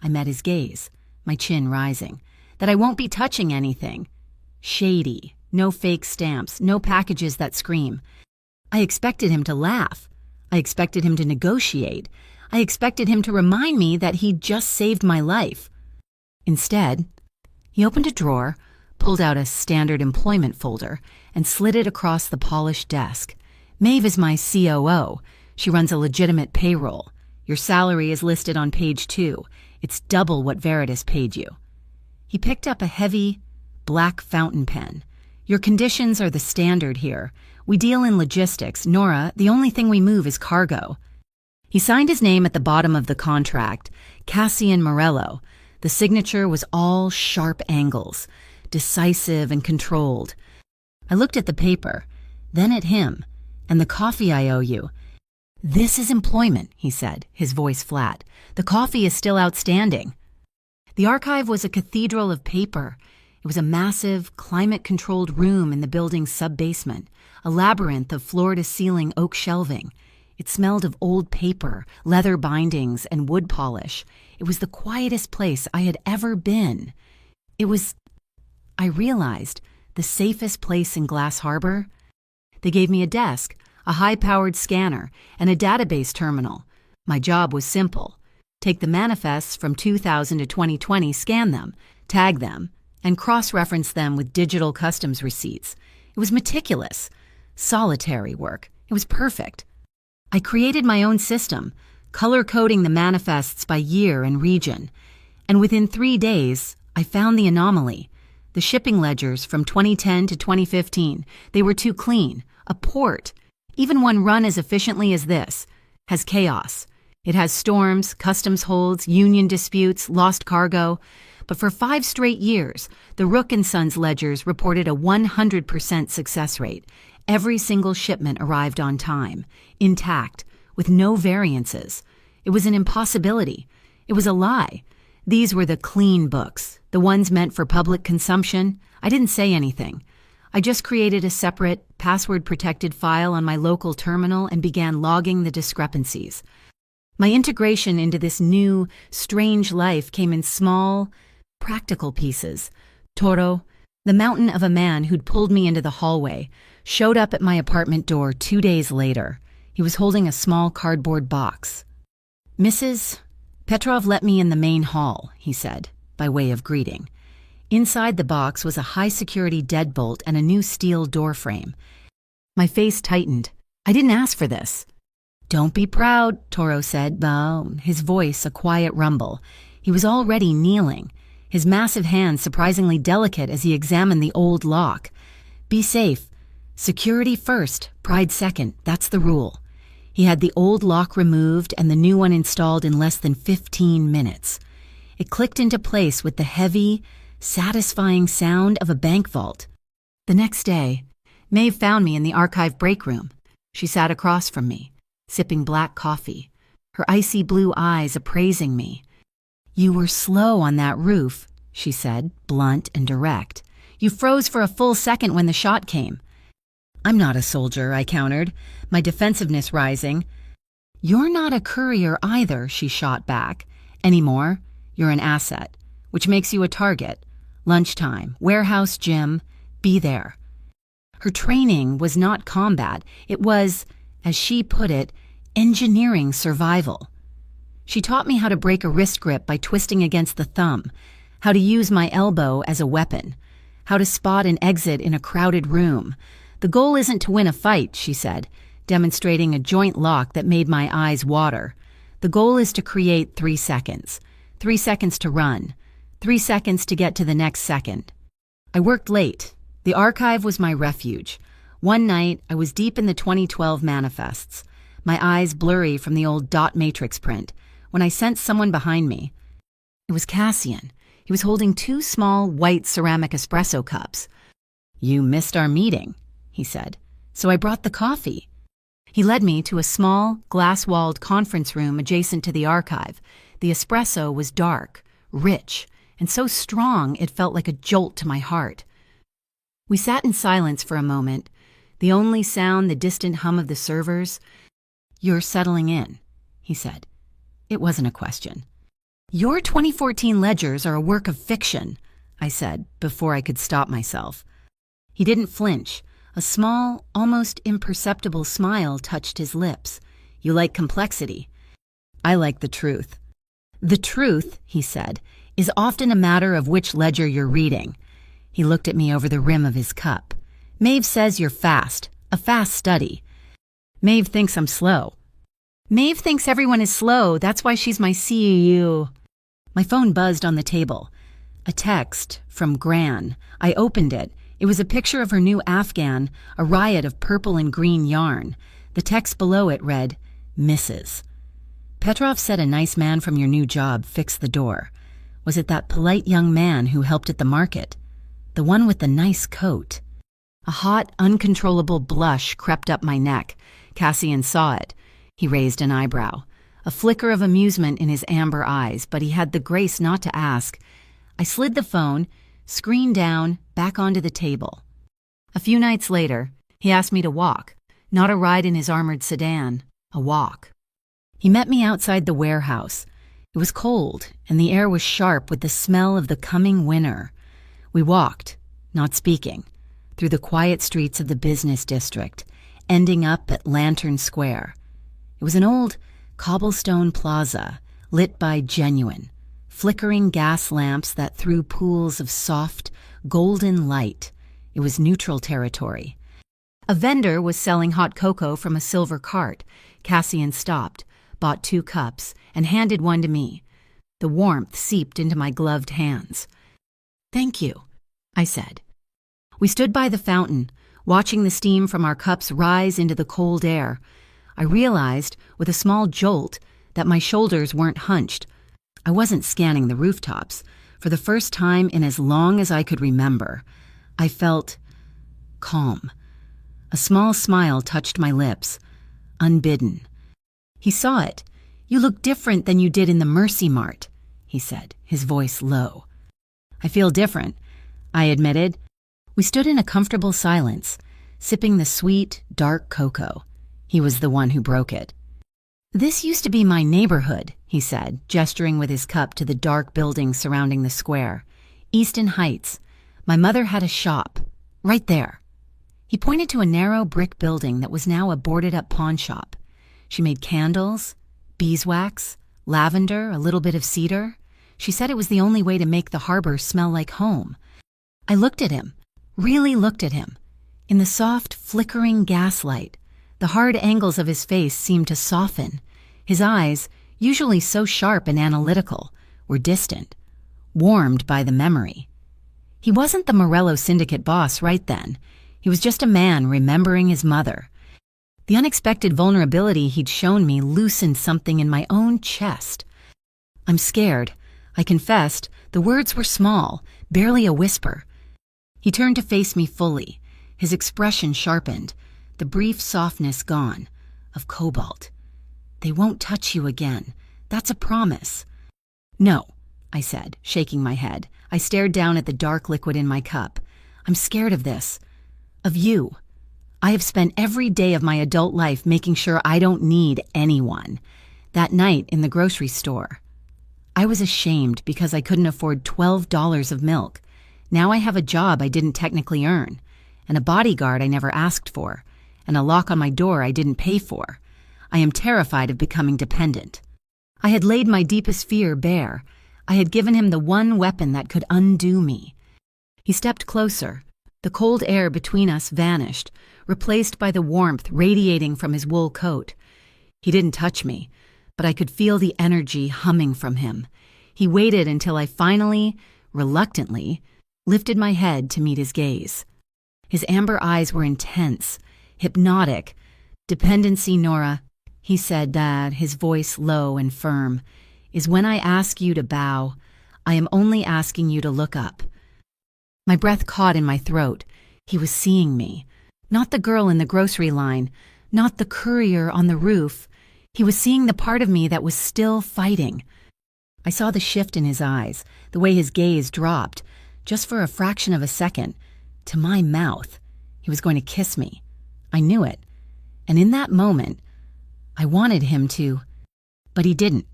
Speaker 1: I met his gaze, my chin rising, that I won't be touching anything. Shady, no fake stamps, no packages that scream. I expected him to laugh. I expected him to negotiate. I expected him to remind me that he'd just saved my life. Instead, he opened a drawer, pulled out a standard employment folder, and slid it across the polished desk. Maeve is my COO. She runs a legitimate payroll. Your salary is listed on page 2. It's double what Veritas paid you. He picked up a heavy, black fountain pen. Your conditions are the standard here. We deal in logistics. Nora, the only thing we move is cargo. He signed his name at the bottom of the contract, Cassian Morello. The signature was all sharp angles, decisive and controlled. I looked at the paper, then at him, and the coffee I owe you. This is employment, he said, his voice flat. The coffee is still outstanding. The archive was a cathedral of paper. It was a massive, climate-controlled room in the building's sub-basement, a labyrinth of floor-to-ceiling oak shelving. It smelled of old paper, leather bindings, and wood polish. It was the quietest place I had ever been. It was, I realized, the safest place in Glass Harbor. They gave me a desk, a high-powered scanner, and a database terminal. My job was simple. Take the manifests from 2000 to 2020, scan them, tag them, and cross-reference them with digital customs receipts. It was meticulous, solitary work. It was perfect. I created my own system, color-coding the manifests by year and region. And within 3 days, I found the anomaly. The shipping ledgers from 2010 to 2015, they were too clean. A port, even one run as efficiently as this, has chaos. It has storms, customs holds, union disputes, lost cargo. But for 5 straight years, the Rook & Sons ledgers reported a 100% success rate. Every single shipment arrived on time, intact, with no variances. It was an impossibility. It was a lie. These were the clean books, the ones meant for public consumption. I didn't say anything. I just created a separate, password-protected file on my local terminal and began logging the discrepancies. My integration into this new, strange life came in small, practical pieces. Toro, the mountain of a man who'd pulled me into the hallway, showed up at my apartment door 2 days later. He was holding a small cardboard box. Mrs. Petrov let me in the main hall, he said, by way of greeting. Inside the box was a high-security deadbolt and a new steel door frame. My face tightened. I didn't ask for this. Don't be proud, Toro said, his voice a quiet rumble. He was already kneeling, his massive hands surprisingly delicate as he examined the old lock. Be safe. Security first, pride second, that's the rule. He had the old lock removed and the new one installed in less than 15 minutes. It clicked into place with the heavy, satisfying sound of a bank vault. The next day, Maeve found me in the archive break room. She sat across from me, sipping black coffee, her icy blue eyes appraising me. You were slow on that roof, she said, blunt and direct. You froze for a full second when the shot came." "I'm not a soldier," I countered, my defensiveness rising. "You're not a courier either," she shot back. "Anymore. You're an asset, which makes you a target. Lunchtime, warehouse, gym, be there." Her training was not combat. It was, as she put it, engineering survival. She taught me how to break a wrist grip by twisting against the thumb, how to use my elbow as a weapon, how to spot an exit in a crowded room. "The goal isn't to win a fight," she said, demonstrating a joint lock that made my eyes water. "The goal is to create 3 seconds. 3 seconds to run. 3 seconds to get to the next second." I worked late. The archive was my refuge. One night, I was deep in the 2012 manifests, my eyes blurry from the old dot matrix print, when I sensed someone behind me. It was Cassian. He was holding 2 small, white ceramic espresso cups. "You missed our meeting," he said, "so I brought the coffee." He led me to a small, glass-walled conference room adjacent to the archive. The espresso was dark, rich, and so strong it felt like a jolt to my heart. We sat in silence for a moment, the only sound the distant hum of the servers. "You're settling in," he said. It wasn't a question. "Your 2014 ledgers are a work of fiction," I said before I could stop myself. He didn't flinch. A small, almost imperceptible smile touched his lips. "You like complexity. I like the truth." "The truth," he said, "is often a matter of which ledger you're reading." He looked at me over the rim of his cup. "Maeve says you're fast, a fast study." "Maeve thinks I'm slow." "Maeve thinks everyone is slow, that's why she's my CEU." My phone buzzed on the table. A text from Gran. I opened it. It was a picture of her new Afghan, a riot of purple and green yarn. The text below it read, "Mrs." "Petrov said a nice man from your new job fixed the door. Was it that polite young man who helped at the market? The one with the nice coat?" A hot, uncontrollable blush crept up my neck. Cassian saw it. He raised an eyebrow. A flicker of amusement in his amber eyes, but he had the grace not to ask. I slid the phone, screen down, back onto the table. A few nights later, he asked me to walk, not a ride in his armored sedan, a walk. He met me outside the warehouse. It was cold, and the air was sharp with the smell of the coming winter. We walked, not speaking, through the quiet streets of the business district, ending up at Lantern Square. It was an old cobblestone plaza, lit by genuine, flickering gas lamps that threw pools of soft, golden light. It was neutral territory. A vendor was selling hot cocoa from a silver cart. Cassian stopped, bought 2 cups, and handed one to me. The warmth seeped into my gloved hands. "Thank you," I said. We stood by the fountain, watching the steam from our cups rise into the cold air. I realized, with a small jolt, that my shoulders weren't hunched. I wasn't scanning the rooftops. For the first time in as long as I could remember, I felt calm. A small smile touched my lips, unbidden. He saw it. "You look different than you did in the Mercy Mart," he said, his voice low. "I feel different," I admitted. We stood in a comfortable silence, sipping the sweet, dark cocoa. He was the one who broke it. "This used to be my neighborhood," he said, gesturing with his cup to the dark buildings surrounding the square. "Easton Heights. My mother had a shop. Right there." He pointed to a narrow brick building that was now a boarded-up pawn shop. She made candles, beeswax, lavender, a little bit of cedar. She said it was the only way to make the harbor smell like home. I looked at him, really looked at him. In the soft, flickering gaslight, the hard angles of his face seemed to soften. His eyes, usually so sharp and analytical, were distant, warmed by the memory. He wasn't the Morello Syndicate boss right then. He was just a man remembering his mother. The unexpected vulnerability he'd shown me loosened something in my own chest. "I'm scared," I confessed. The words were small, barely a whisper. He turned to face me fully, his expression sharpened, the brief softness gone, of cobalt. "They won't touch you again. That's a promise." "No," I said, shaking my head. I stared down at the dark liquid in my cup. I'm scared of this. Of you. I have spent every day of my adult life making sure I don't need anyone. That night in the grocery store, I was ashamed because I couldn't afford $12 of milk. Now I have a job I didn't technically earn, and a bodyguard I never asked for, and a lock on my door I didn't pay for. I am terrified of becoming dependent. I had laid my deepest fear bare. I had given him the one weapon that could undo me. He stepped closer. The cold air between us vanished, replaced by the warmth radiating from his wool coat. He didn't touch me, but I could feel the energy humming from him. He waited until I finally, reluctantly, lifted my head to meet his gaze. His amber eyes were intense, hypnotic. "Dependency, Nora," he said that, his voice low and firm, "is when I ask you to bow. I am only asking you to look up." My breath caught in my throat. He was seeing me. Not the girl in the grocery line, not the courier on the roof. He was seeing the part of me that was still fighting. I saw the shift in his eyes, the way his gaze dropped, just for a fraction of a second, to my mouth. He was going to kiss me. I knew it. And in that moment, I wanted him to, but he didn't.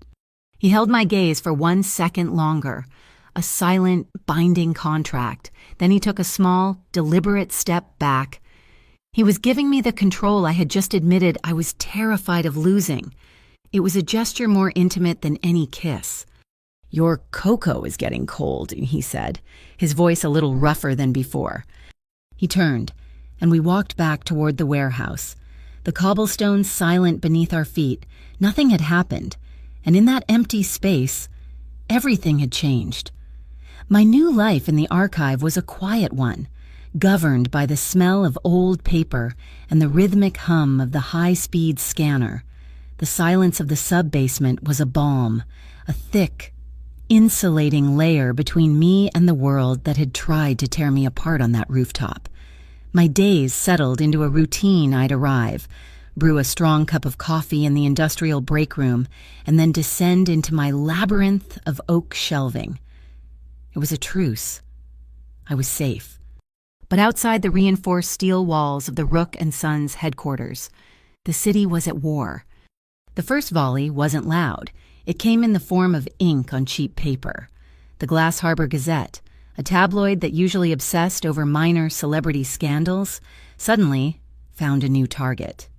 Speaker 1: He held my gaze for 1 second longer, a silent, binding contract. Then he took a small, deliberate step back. He was giving me the control I had just admitted I was terrified of losing. It was a gesture more intimate than any kiss. "Your cocoa is getting cold," he said, his voice a little rougher than before. He turned, and we walked back toward the warehouse. The cobblestones silent beneath our feet. Nothing had happened, and in that empty space, everything had changed. My new life in the archive was a quiet one, governed by the smell of old paper and the rhythmic hum of the high-speed scanner. The silence of the sub-basement was a balm, a thick, insulating layer between me and the world that had tried to tear me apart on that rooftop. My days settled into a routine. I'd arrive, brew a strong cup of coffee in the industrial break room, and then descend into my labyrinth of oak shelving. It was a truce. I was safe. But outside the reinforced steel walls of the Rook and Sons headquarters, the city was at war. The first volley wasn't loud. It came in the form of ink on cheap paper. The Glass Harbor Gazette, a tabloid that usually obsessed over minor celebrity scandals, suddenly found a new target.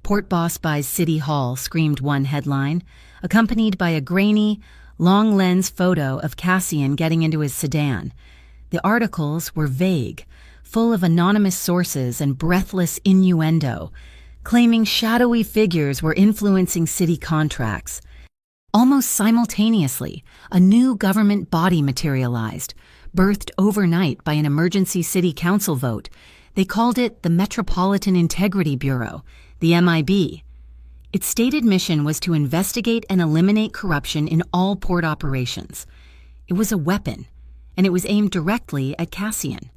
Speaker 1: "Port Boss buys City Hall," screamed one headline, accompanied by a grainy, long-lens photo of Cassian getting into his sedan. The articles were vague, full of anonymous sources and breathless innuendo, claiming shadowy figures were influencing city contracts. Almost simultaneously, a new government body materialized, birthed overnight by an emergency city council vote. They called it the Metropolitan Integrity Bureau, the MIB. Its stated mission was to investigate and eliminate corruption in all port operations. It was a weapon, and it was aimed directly at Cassian.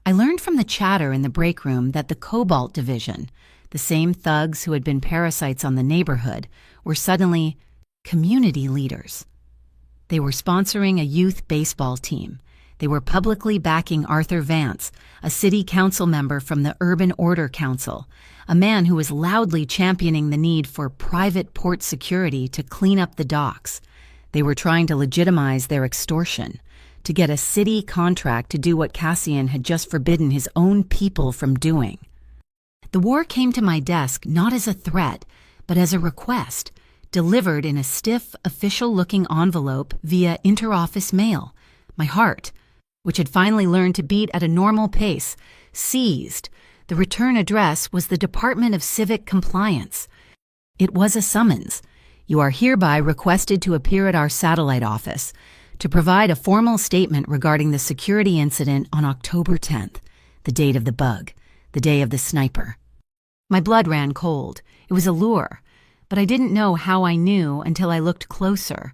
Speaker 1: I learned from the chatter in the break room that the Cobalt Division, the same thugs who had been parasites on the neighborhood, were suddenly community leaders. They were sponsoring a youth baseball team. They were publicly backing Arthur Vance, a city council member from the Urban Order Council, a man who was loudly championing the need for private port security to clean up the docks. They were trying to legitimize their extortion, to get a city contract to do what Cassian had just forbidden his own people from doing. The war came to my desk not as a threat, but as a request, delivered in a stiff, official-looking envelope via interoffice mail. My heart, which had finally learned to beat at a normal pace, seized. The return address was the Department of Civic Compliance. It was a summons. "You are hereby requested to appear at our satellite office to provide a formal statement regarding the security incident on October 10th, the date of the bug, the day of the sniper." My blood ran cold. It was a lure, but I didn't know how I knew until I looked closer.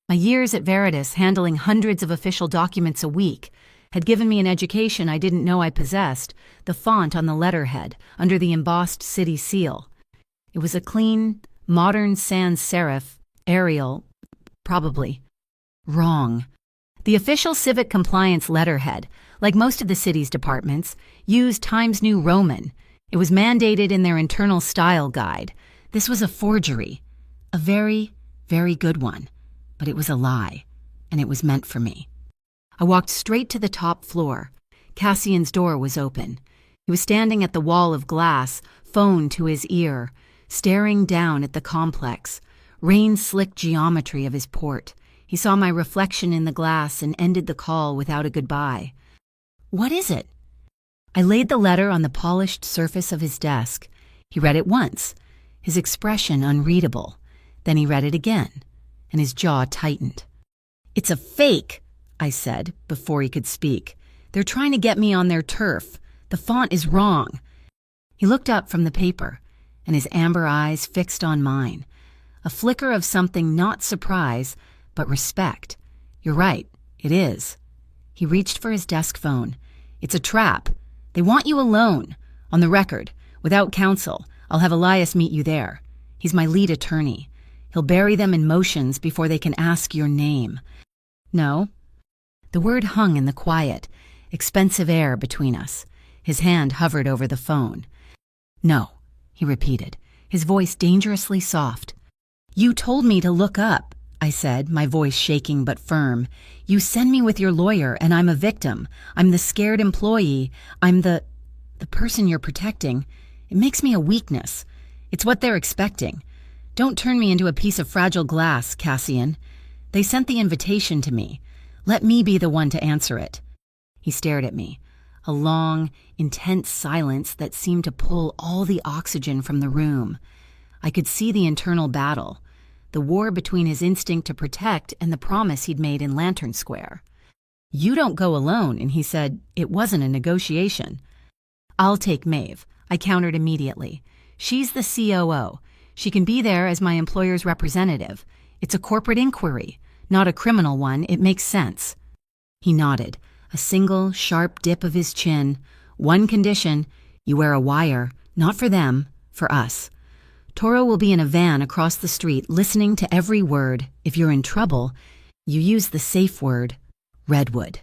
Speaker 1: My years at Veritas, handling hundreds of official documents a week, had given me an education I didn't know I possessed, the font on the letterhead, under the embossed city seal. It was a clean, modern sans serif, Arial, probably. Wrong. The official civic compliance letterhead, like most of the city's departments, used Times New Roman. It was mandated in their internal style guide. This was a forgery. A very, very good one. But it was a lie, and it was meant for me. I walked straight to the top floor. Cassian's door was open. He was standing at the wall of glass, phone to his ear, staring down at the complex, rain-slick geometry of his port. He saw my reflection in the glass and ended the call without a goodbye. "What is it?" I laid the letter on the polished surface of his desk. He read it once, his expression unreadable. Then he read it again, and his jaw tightened. "It's a fake," I said before he could speak. "They're trying to get me on their turf. The font is wrong." He looked up from the paper, and his amber eyes fixed on mine. A flicker of something not surprise, but respect. "You're right, it is." He reached for his desk phone. "It's a trap. They want you alone. On the record, without counsel. I'll have Elias meet you there. He's my lead attorney. He'll bury them in motions before they can ask your name." "No." The word hung in the quiet, expensive air between us. His hand hovered over the phone. "No," he repeated, his voice dangerously soft. "You told me to look up," I said, my voice shaking but firm. "You send me with your lawyer, and I'm a victim. I'm the scared employee. I'm the person you're protecting. It makes me a weakness. It's what they're expecting. Don't turn me into a piece of fragile glass, Cassian. They sent the invitation to me. Let me be the one to answer it." He stared at me, a long, intense silence that seemed to pull all the oxygen from the room. I could see the internal battle, the war between his instinct to protect and the promise he'd made in Lantern Square. "You don't go alone," and he said, "It wasn't a negotiation." "I'll take Maeve," I countered immediately. "She's the COO. She can be there as my employer's representative. It's a corporate inquiry, not a criminal one. It makes sense." He nodded, a single, sharp dip of his chin. "One condition, you wear a wire, not for them, for us. Toro will be in a van across the street listening to every word. If you're in trouble, you use the safe word, Redwood.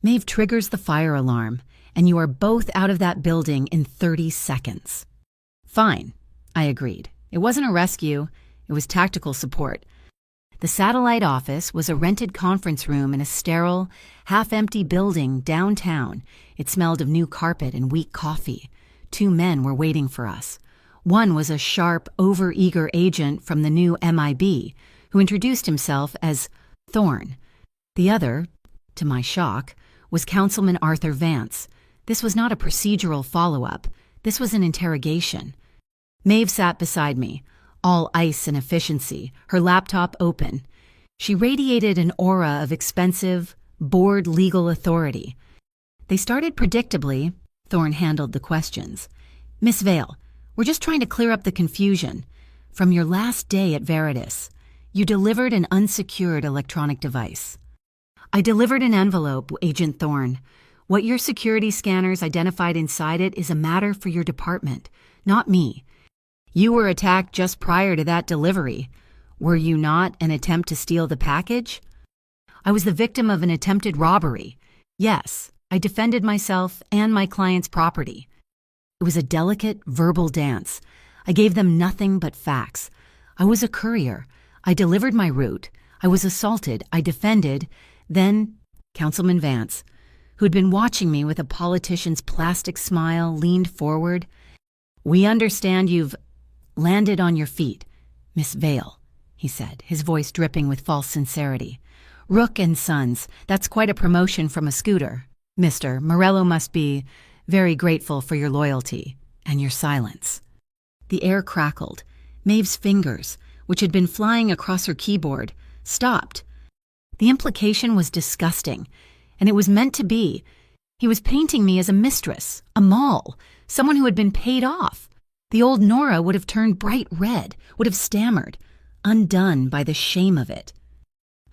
Speaker 1: Maeve triggers the fire alarm, and you are both out of that building in 30 seconds. "Fine," I agreed. It wasn't a rescue, it was tactical support. The satellite office was a rented conference room in a sterile, half-empty building downtown. It smelled of new carpet and weak coffee. 2 men were waiting for us. One was a sharp, over-eager agent from the new MIB, who introduced himself as Thorne. The other, to my shock, was Councilman Arthur Vance. This was not a procedural follow-up. This was an interrogation. Maeve sat beside me, all ice and efficiency, her laptop open. She radiated an aura of expensive, bored legal authority. They started predictably. Thorne handled the questions. "Miss Vale, we're just trying to clear up the confusion. From your last day at Veritas, you delivered an unsecured electronic device." "I delivered an envelope, Agent Thorne. What your security scanners identified inside it is a matter for your department, not me. You were attacked just prior to that delivery. Were you not an attempt to steal the package?" "I was the victim of an attempted robbery. Yes, I defended myself and my client's property." It was a delicate, verbal dance. I gave them nothing but facts. I was a courier. I delivered my route. I was assaulted. I defended. Then Councilman Vance, who'd been watching me with a politician's plastic smile, leaned forward. "We understand you've landed on your feet, Miss Vale," he said, his voice dripping with false sincerity. "Rook and Sons, that's quite a promotion from a scooter. Mr. Morello must be very grateful for your loyalty and your silence." The air crackled. Maeve's fingers, which had been flying across her keyboard, stopped. The implication was disgusting, and it was meant to be. He was painting me as a mistress, a moll, someone who had been paid off. The old Nora would have turned bright red, would have stammered, undone by the shame of it.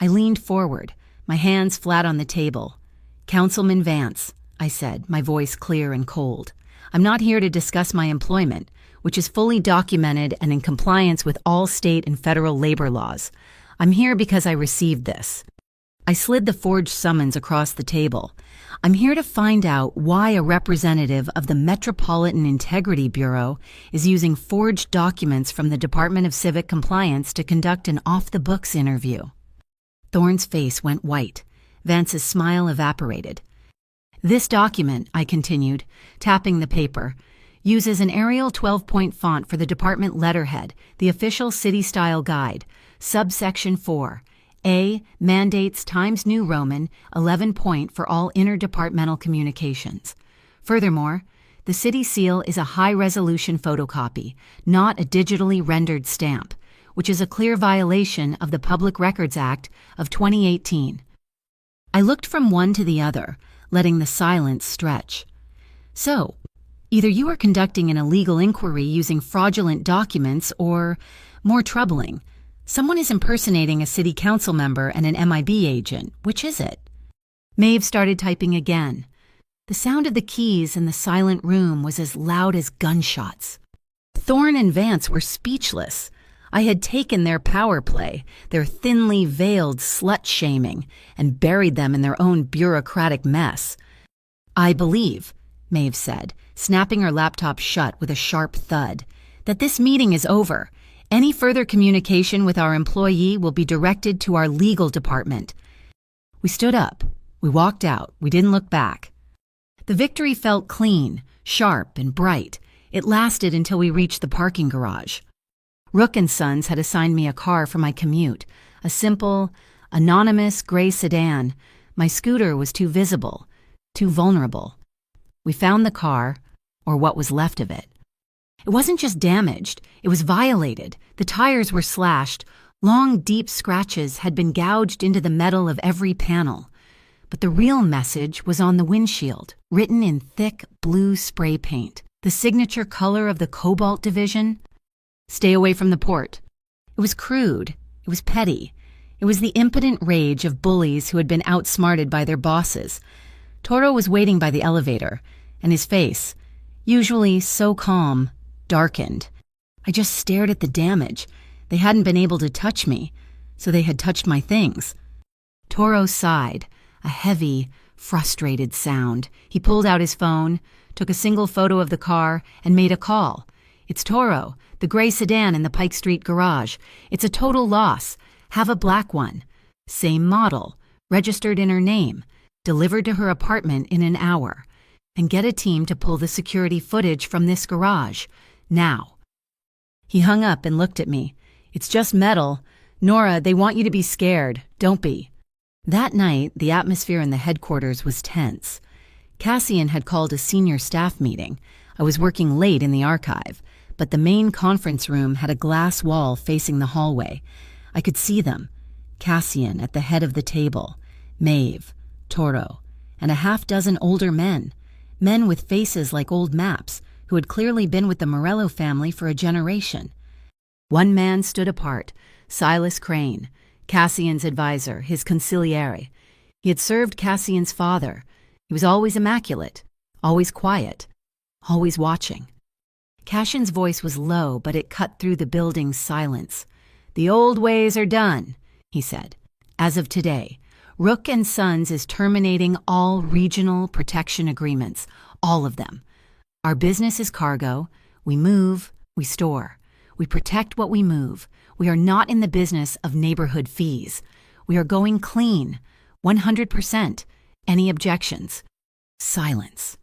Speaker 1: I leaned forward, my hands flat on the table. "Councilman Vance," I said, my voice clear and cold. "I'm not here to discuss my employment, which is fully documented and in compliance with all state and federal labor laws. I'm here because I received this." I slid the forged summons across the table. I'm here to find out why a representative of the Metropolitan Integrity Bureau is using forged documents from the Department of Civic Compliance to conduct an off-the-books interview. Thorne's face went white. Vance's smile evaporated. This document, I continued, tapping the paper, uses an Arial 12-point font for the department letterhead, the official city-style guide, subsection 4. A, mandates Times New Roman 11-point for all interdepartmental communications. Furthermore, the city seal is a high-resolution photocopy, not a digitally rendered stamp, which is a clear violation of the Public Records Act of 2018. I looked from one to the other, letting the silence stretch. So, either you are conducting an illegal inquiry using fraudulent documents or, more troubling, someone is impersonating a city council member and an MIB agent. Which is it? Maeve started typing again. The sound of the keys in the silent room was as loud as gunshots. Thorne and Vance were speechless. I had taken their power play, their thinly veiled slut-shaming, and buried them in their own bureaucratic mess. I believe, Maeve said, snapping her laptop shut with a sharp thud, that this meeting is over. Any further communication with our employee will be directed to our legal department. We stood up. We walked out. We didn't look back. The victory felt clean, sharp, and bright. It lasted until we reached the parking garage. Rook & Sons had assigned me a car for my commute, a simple, anonymous gray sedan. My scooter was too visible, too vulnerable. We found the car, or what was left of it. It wasn't just damaged, it was violated. The tires were slashed. Long, deep scratches had been gouged into the metal of every panel. But the real message was on the windshield, written in thick blue spray paint. The signature color of the Cobalt Division. Stay away from the port. It was crude. It was petty. It was the impotent rage of bullies who had been outsmarted by their bosses. Toro was waiting by the elevator, and his face, usually so calm, darkened. I just stared at the damage. They hadn't been able to touch me, so they had touched my things. Toro sighed, a heavy, frustrated sound. He pulled out his phone, took a single photo of the car, and made a call. It's Toro, the gray sedan in the Pike Street garage. It's a total loss. Have a black one. Same model, registered in her name, delivered to her apartment in an hour. And get a team to pull the security footage from this garage. Now. He hung up and looked at me. It's just metal. Nora, they want you to be scared. Don't be. That night, the atmosphere in the headquarters was tense. Cassian had called a senior staff meeting. I was working late in the archive, but the main conference room had a glass wall facing the hallway. I could see them. Cassian at the head of the table, Maeve, Toro, and a half-dozen older men with faces like old maps, who had clearly been with the Morello family for a generation. One man stood apart, Silas Crane, Cassian's advisor, his consigliere. He had served Cassian's father. He was always immaculate, always quiet, always watching. Cassian's voice was low, but it cut through the building's silence. The old ways are done, he said. As of today, Rook & Sons is terminating all regional protection agreements, all of them. Our business is cargo. We move, we store. We protect what we move. We are not in the business of neighborhood fees. We are going clean, 100%. Any objections? Silence.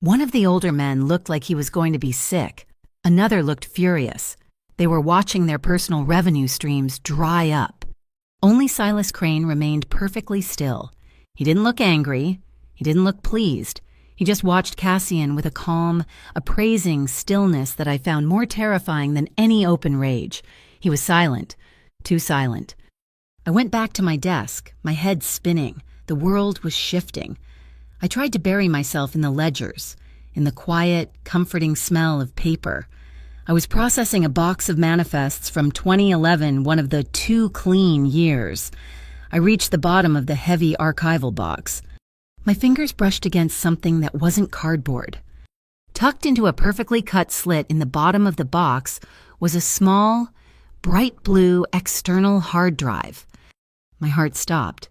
Speaker 1: One of the older men looked like he was going to be sick. Another looked furious. They were watching their personal revenue streams dry up. Only Silas Crane remained perfectly still. He didn't look angry. He didn't look pleased. He just watched Cassian with a calm, appraising stillness that I found more terrifying than any open rage. He was silent, too silent. I went back to my desk, my head spinning. The world was shifting. I tried to bury myself in the ledgers, in the quiet, comforting smell of paper. I was processing a box of manifests from 2011, one of the too clean years. I reached the bottom of the heavy archival box. My fingers brushed against something that wasn't cardboard. Tucked into a perfectly cut slit in the bottom of the box was a small, bright blue external hard drive. My heart stopped.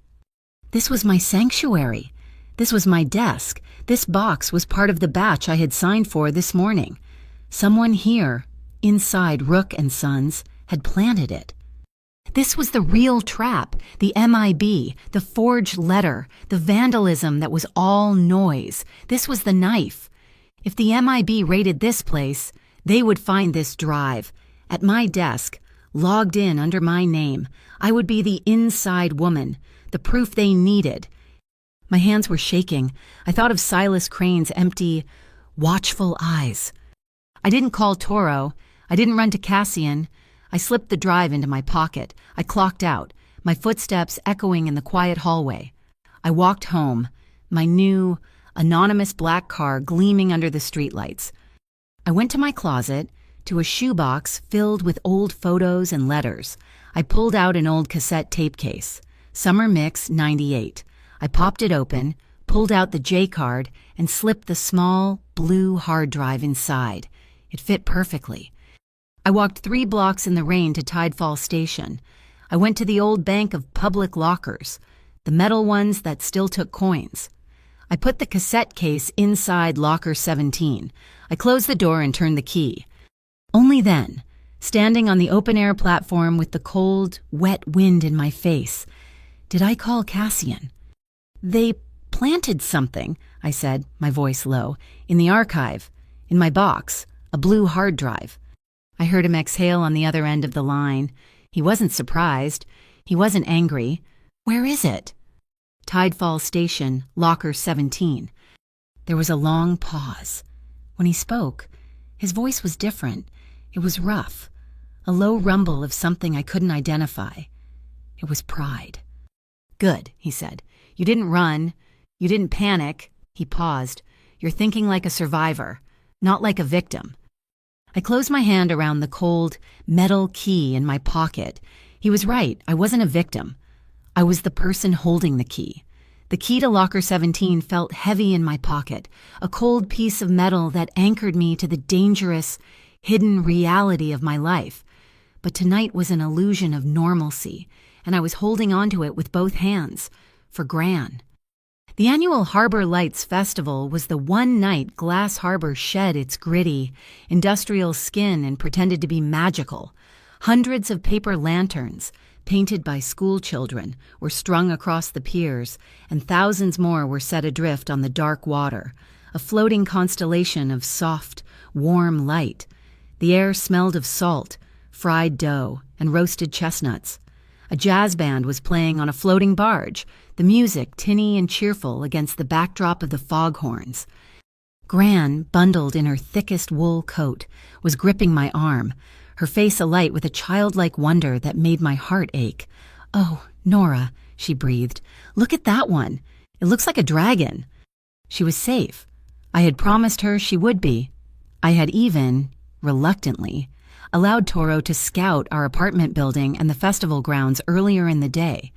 Speaker 1: This was my sanctuary. This was my desk. This box was part of the batch I had signed for this morning. Someone here, inside Rook and Sons, had planted it. This was the real trap, the MIB, the forged letter, the vandalism that was all noise. This was the knife. If the MIB raided this place, they would find this drive. At my desk, logged in under my name, I would be the inside woman, the proof they needed. My hands were shaking. I thought of Silas Crane's empty, watchful eyes. I didn't call Toro. I didn't run to Cassian. I slipped the drive into my pocket. I clocked out, my footsteps echoing in the quiet hallway. I walked home, my new, anonymous black car gleaming under the streetlights. I went to my closet, to a shoebox filled with old photos and letters. I pulled out an old cassette tape case, Summer Mix 98. I popped it open, pulled out the J card, and slipped the small, blue hard drive inside. It fit perfectly. I walked 3 blocks in the rain to Tidefall Station. I went to the old bank of public lockers, the metal ones that still took coins. I put the cassette case inside locker 17. I closed the door and turned the key. Only then, standing on the open-air platform with the cold, wet wind in my face, did I call Cassian. "They planted something," I said, my voice low, "in the archive, in my box, a blue hard drive." I heard him exhale on the other end of the line. He wasn't surprised. He wasn't angry. "Where is it?" "Tidefall Station, locker 17. There was a long pause. When he spoke, his voice was different. It was rough, a low rumble of something I couldn't identify. It was pride. "Good," he said. "You didn't run. You didn't panic." He paused. "You're thinking like a survivor, not like a victim." I closed my hand around the cold, metal key in my pocket. He was right. I wasn't a victim. I was the person holding the key. The key to locker 17 felt heavy in my pocket, a cold piece of metal that anchored me to the dangerous, hidden reality of my life. But tonight was an illusion of normalcy, and I was holding onto it with both hands, for Gran. The annual Harbor Lights Festival was the one night Glass Harbor shed its gritty, industrial skin and pretended to be magical. Hundreds of paper lanterns, painted by school children, were strung across the piers, and thousands more were set adrift on the dark water, a floating constellation of soft, warm light. The air smelled of salt, fried dough, and roasted chestnuts. A jazz band was playing on a floating barge, the music tinny and cheerful against the backdrop of the foghorns. Gran, bundled in her thickest wool coat, was gripping my arm, her face alight with a childlike wonder that made my heart ache. "Oh, Nora," she breathed, "look at that one. It looks like a dragon." She was safe. I had promised her she would be. I had even, reluctantly, allowed Toro to scout our apartment building and the festival grounds earlier in the day.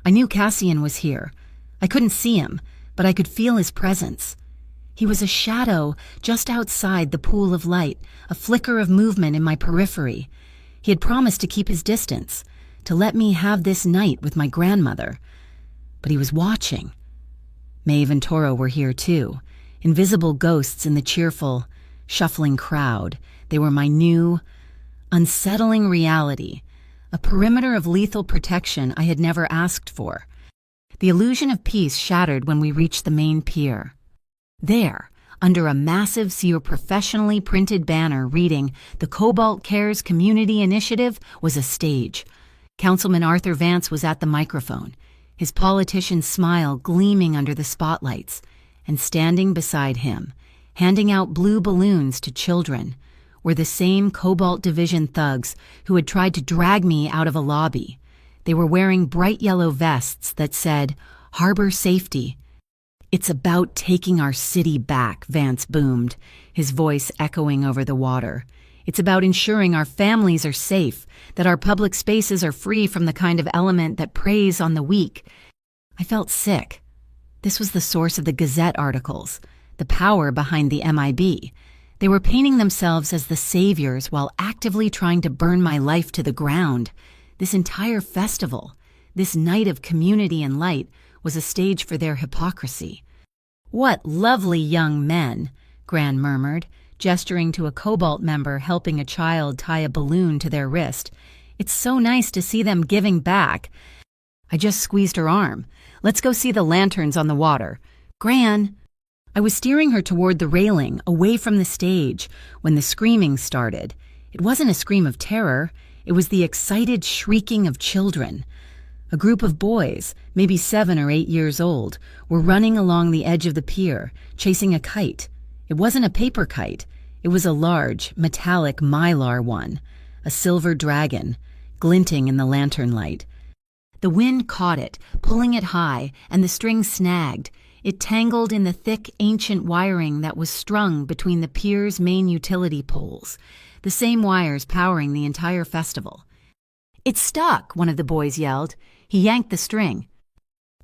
Speaker 1: I knew Cassian was here. I couldn't see him, but I could feel his presence. He was a shadow just outside the pool of light, a flicker of movement in my periphery. He had promised to keep his distance, to let me have this night with my grandmother. But he was watching. Maeve and Toro were here too, invisible ghosts in the cheerful, shuffling crowd. They were my new, unsettling reality, a perimeter of lethal protection I had never asked for. The illusion of peace shattered when we reached the main pier. There, under a massive professionally printed banner reading "The Cobalt Cares Community Initiative," was a stage. Councilman Arthur Vance was at the microphone, his politician smile gleaming under the spotlights, and standing beside him, handing out blue balloons to children, were the same Cobalt Division thugs who had tried to drag me out of a lobby. They were wearing bright yellow vests that said, "Harbor Safety." "It's about taking our city back," Vance boomed, his voice echoing over the water. "It's about ensuring our families are safe, that our public spaces are free from the kind of element that preys on the weak." I felt sick. This was the source of the Gazette articles, the power behind the MIB. They were painting themselves as the saviors while actively trying to burn my life to the ground. This entire festival, this night of community and light, was a stage for their hypocrisy. "What lovely young men," Gran murmured, gesturing to a Cobalt member helping a child tie a balloon to their wrist. "It's so nice to see them giving back." I just squeezed her arm. "Let's go see the lanterns on the water." "Gran!" I was steering her toward the railing, away from the stage, when the screaming started. It wasn't a scream of terror. It was the excited shrieking of children. A group of boys, maybe 7 or 8 years old, were running along the edge of the pier, chasing a kite. It wasn't a paper kite. It was a large, metallic mylar one, a silver dragon, glinting in the lantern light. The wind caught it, pulling it high, and the string snagged. It tangled in the thick, ancient wiring that was strung between the pier's main utility poles, the same wires powering the entire festival. "It's stuck," one of the boys yelled. He yanked the string.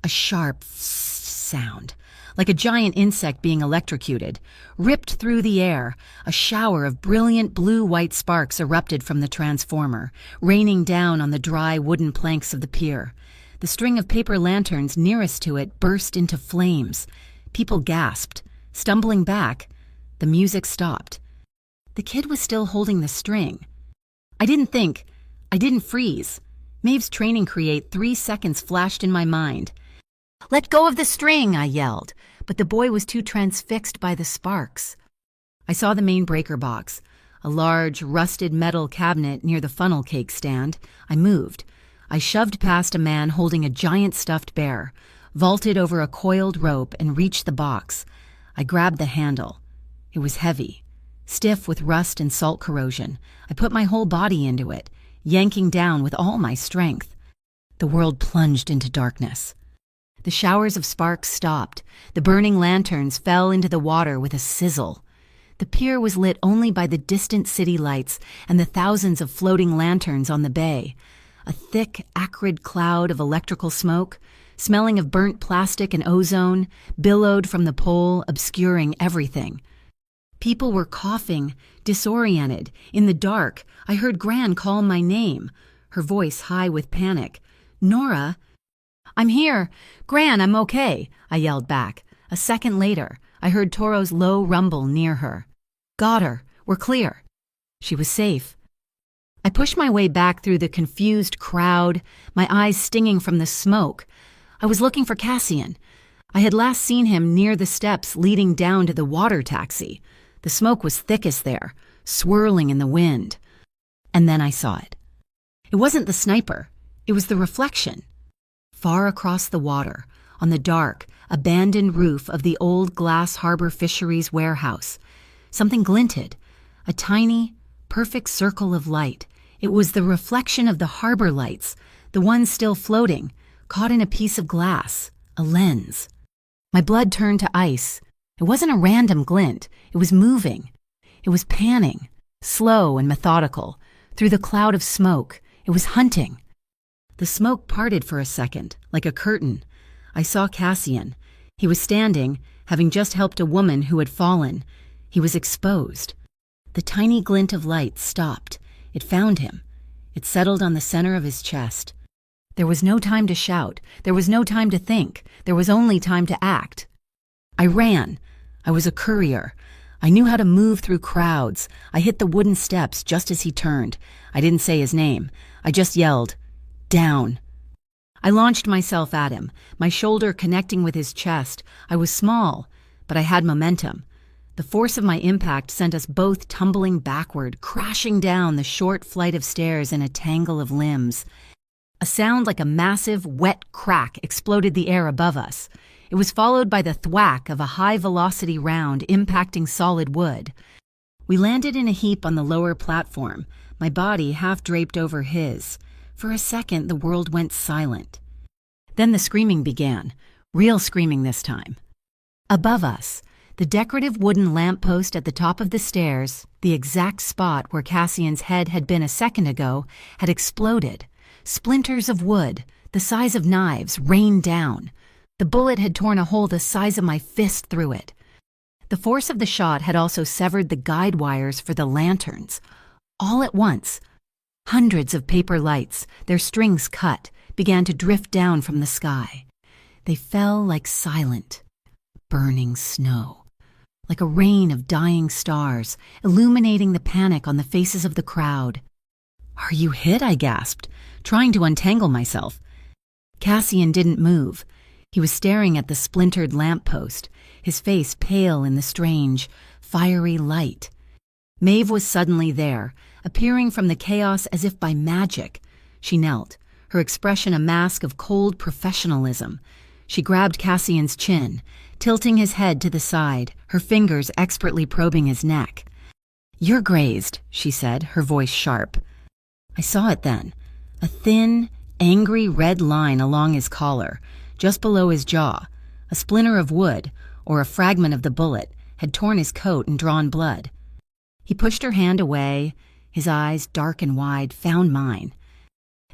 Speaker 1: A sharp sound, like a giant insect being electrocuted, ripped through the air. A shower of brilliant blue-white sparks erupted from the transformer, raining down on the dry wooden planks of the pier. The string of paper lanterns nearest to it burst into flames. People gasped. Stumbling back, the music stopped. The kid was still holding the string. I didn't freeze. Maeve's training create 3 seconds flashed in my mind. "Let go of the string," I yelled, but the boy was too transfixed by the sparks. I saw the main breaker box, a large, rusted metal cabinet near the funnel cake stand. I moved. I shoved past a man holding a giant stuffed bear, vaulted over a coiled rope, and reached the box. I grabbed the handle. It was heavy, stiff with rust and salt corrosion. I put my whole body into it, yanking down with all my strength. The world plunged into darkness. The showers of sparks stopped. The burning lanterns fell into the water with a sizzle. The pier was lit only by the distant city lights and the thousands of floating lanterns on the bay. A thick, acrid cloud of electrical smoke, smelling of burnt plastic and ozone, billowed from the pole, obscuring everything. People were coughing, disoriented. In the dark, I heard Gran call my name, her voice high with panic. "Nora!" "I'm here. Gran, I'm okay," I yelled back. A second later, I heard Toro's low rumble near her. "Got her. We're clear." She was safe. I pushed my way back through the confused crowd, my eyes stinging from the smoke. I was looking for Cassian. I had last seen him near the steps leading down to the water taxi. The smoke was thickest there, swirling in the wind. And then I saw it. It wasn't the sniper. It was the reflection. Far across the water, on the dark, abandoned roof of the old Glass Harbor Fisheries warehouse, something glinted, a tiny, perfect circle of light. It was the reflection of the harbor lights, the ones still floating, caught in a piece of glass, a lens. My blood turned to ice. It wasn't a random glint. It was moving. It was panning, slow and methodical, through the cloud of smoke. It was hunting. The smoke parted for a second, like a curtain. I saw Cassian. He was standing, having just helped a woman who had fallen. He was exposed. The tiny glint of light stopped. It found him. It settled on the center of his chest. There was no time to shout. There was no time to think. There was only time to act. I ran. I was a courier. I knew how to move through crowds. I hit the wooden steps just as he turned. I didn't say his name. I just yelled, "Down." I launched myself at him, my shoulder connecting with his chest. I was small, but I had momentum. The force of my impact sent us both tumbling backward, crashing down the short flight of stairs in a tangle of limbs. A sound like a massive, wet crack exploded the air above us. It was followed by the thwack of a high-velocity round impacting solid wood. We landed in a heap on the lower platform, my body half draped over his. For a second, the world went silent. Then the screaming began, real screaming this time. Above us, the decorative wooden lamppost at the top of the stairs, the exact spot where Cassian's head had been a second ago, had exploded. Splinters of wood, the size of knives, rained down. The bullet had torn a hole the size of my fist through it. The force of the shot had also severed the guide wires for the lanterns. All at once, hundreds of paper lights, their strings cut, began to drift down from the sky. They fell like silent, burning snow, like a rain of dying stars, illuminating the panic on the faces of the crowd. "Are you hit?" I gasped, trying to untangle myself. Cassian didn't move. He was staring at the splintered lamppost, his face pale in the strange, fiery light. Maeve was suddenly there, appearing from the chaos as if by magic. She knelt, her expression a mask of cold professionalism. She grabbed Cassian's chin, tilting his head to the side, her fingers expertly probing his neck. "You're grazed," she said, her voice sharp. I saw it then, a thin, angry red line along his collar, just below his jaw. A splinter of wood, or a fragment of the bullet, had torn his coat and drawn blood. He pushed her hand away. His eyes, dark and wide, found mine.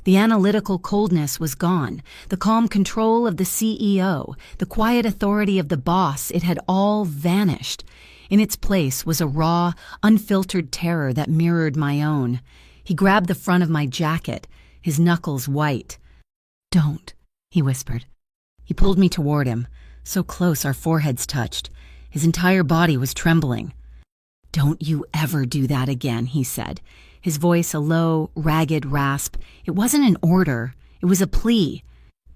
Speaker 1: The analytical coldness was gone, the calm control of the CEO, the quiet authority of the boss. It had all vanished. In its place was a raw, unfiltered terror that mirrored my own. He grabbed the front of my jacket, his knuckles white. "Don't," he whispered. He pulled me toward him, so close our foreheads touched. His entire body was trembling. "Don't you ever do that again," he said, his voice a low, ragged rasp. It wasn't an order, it was a plea.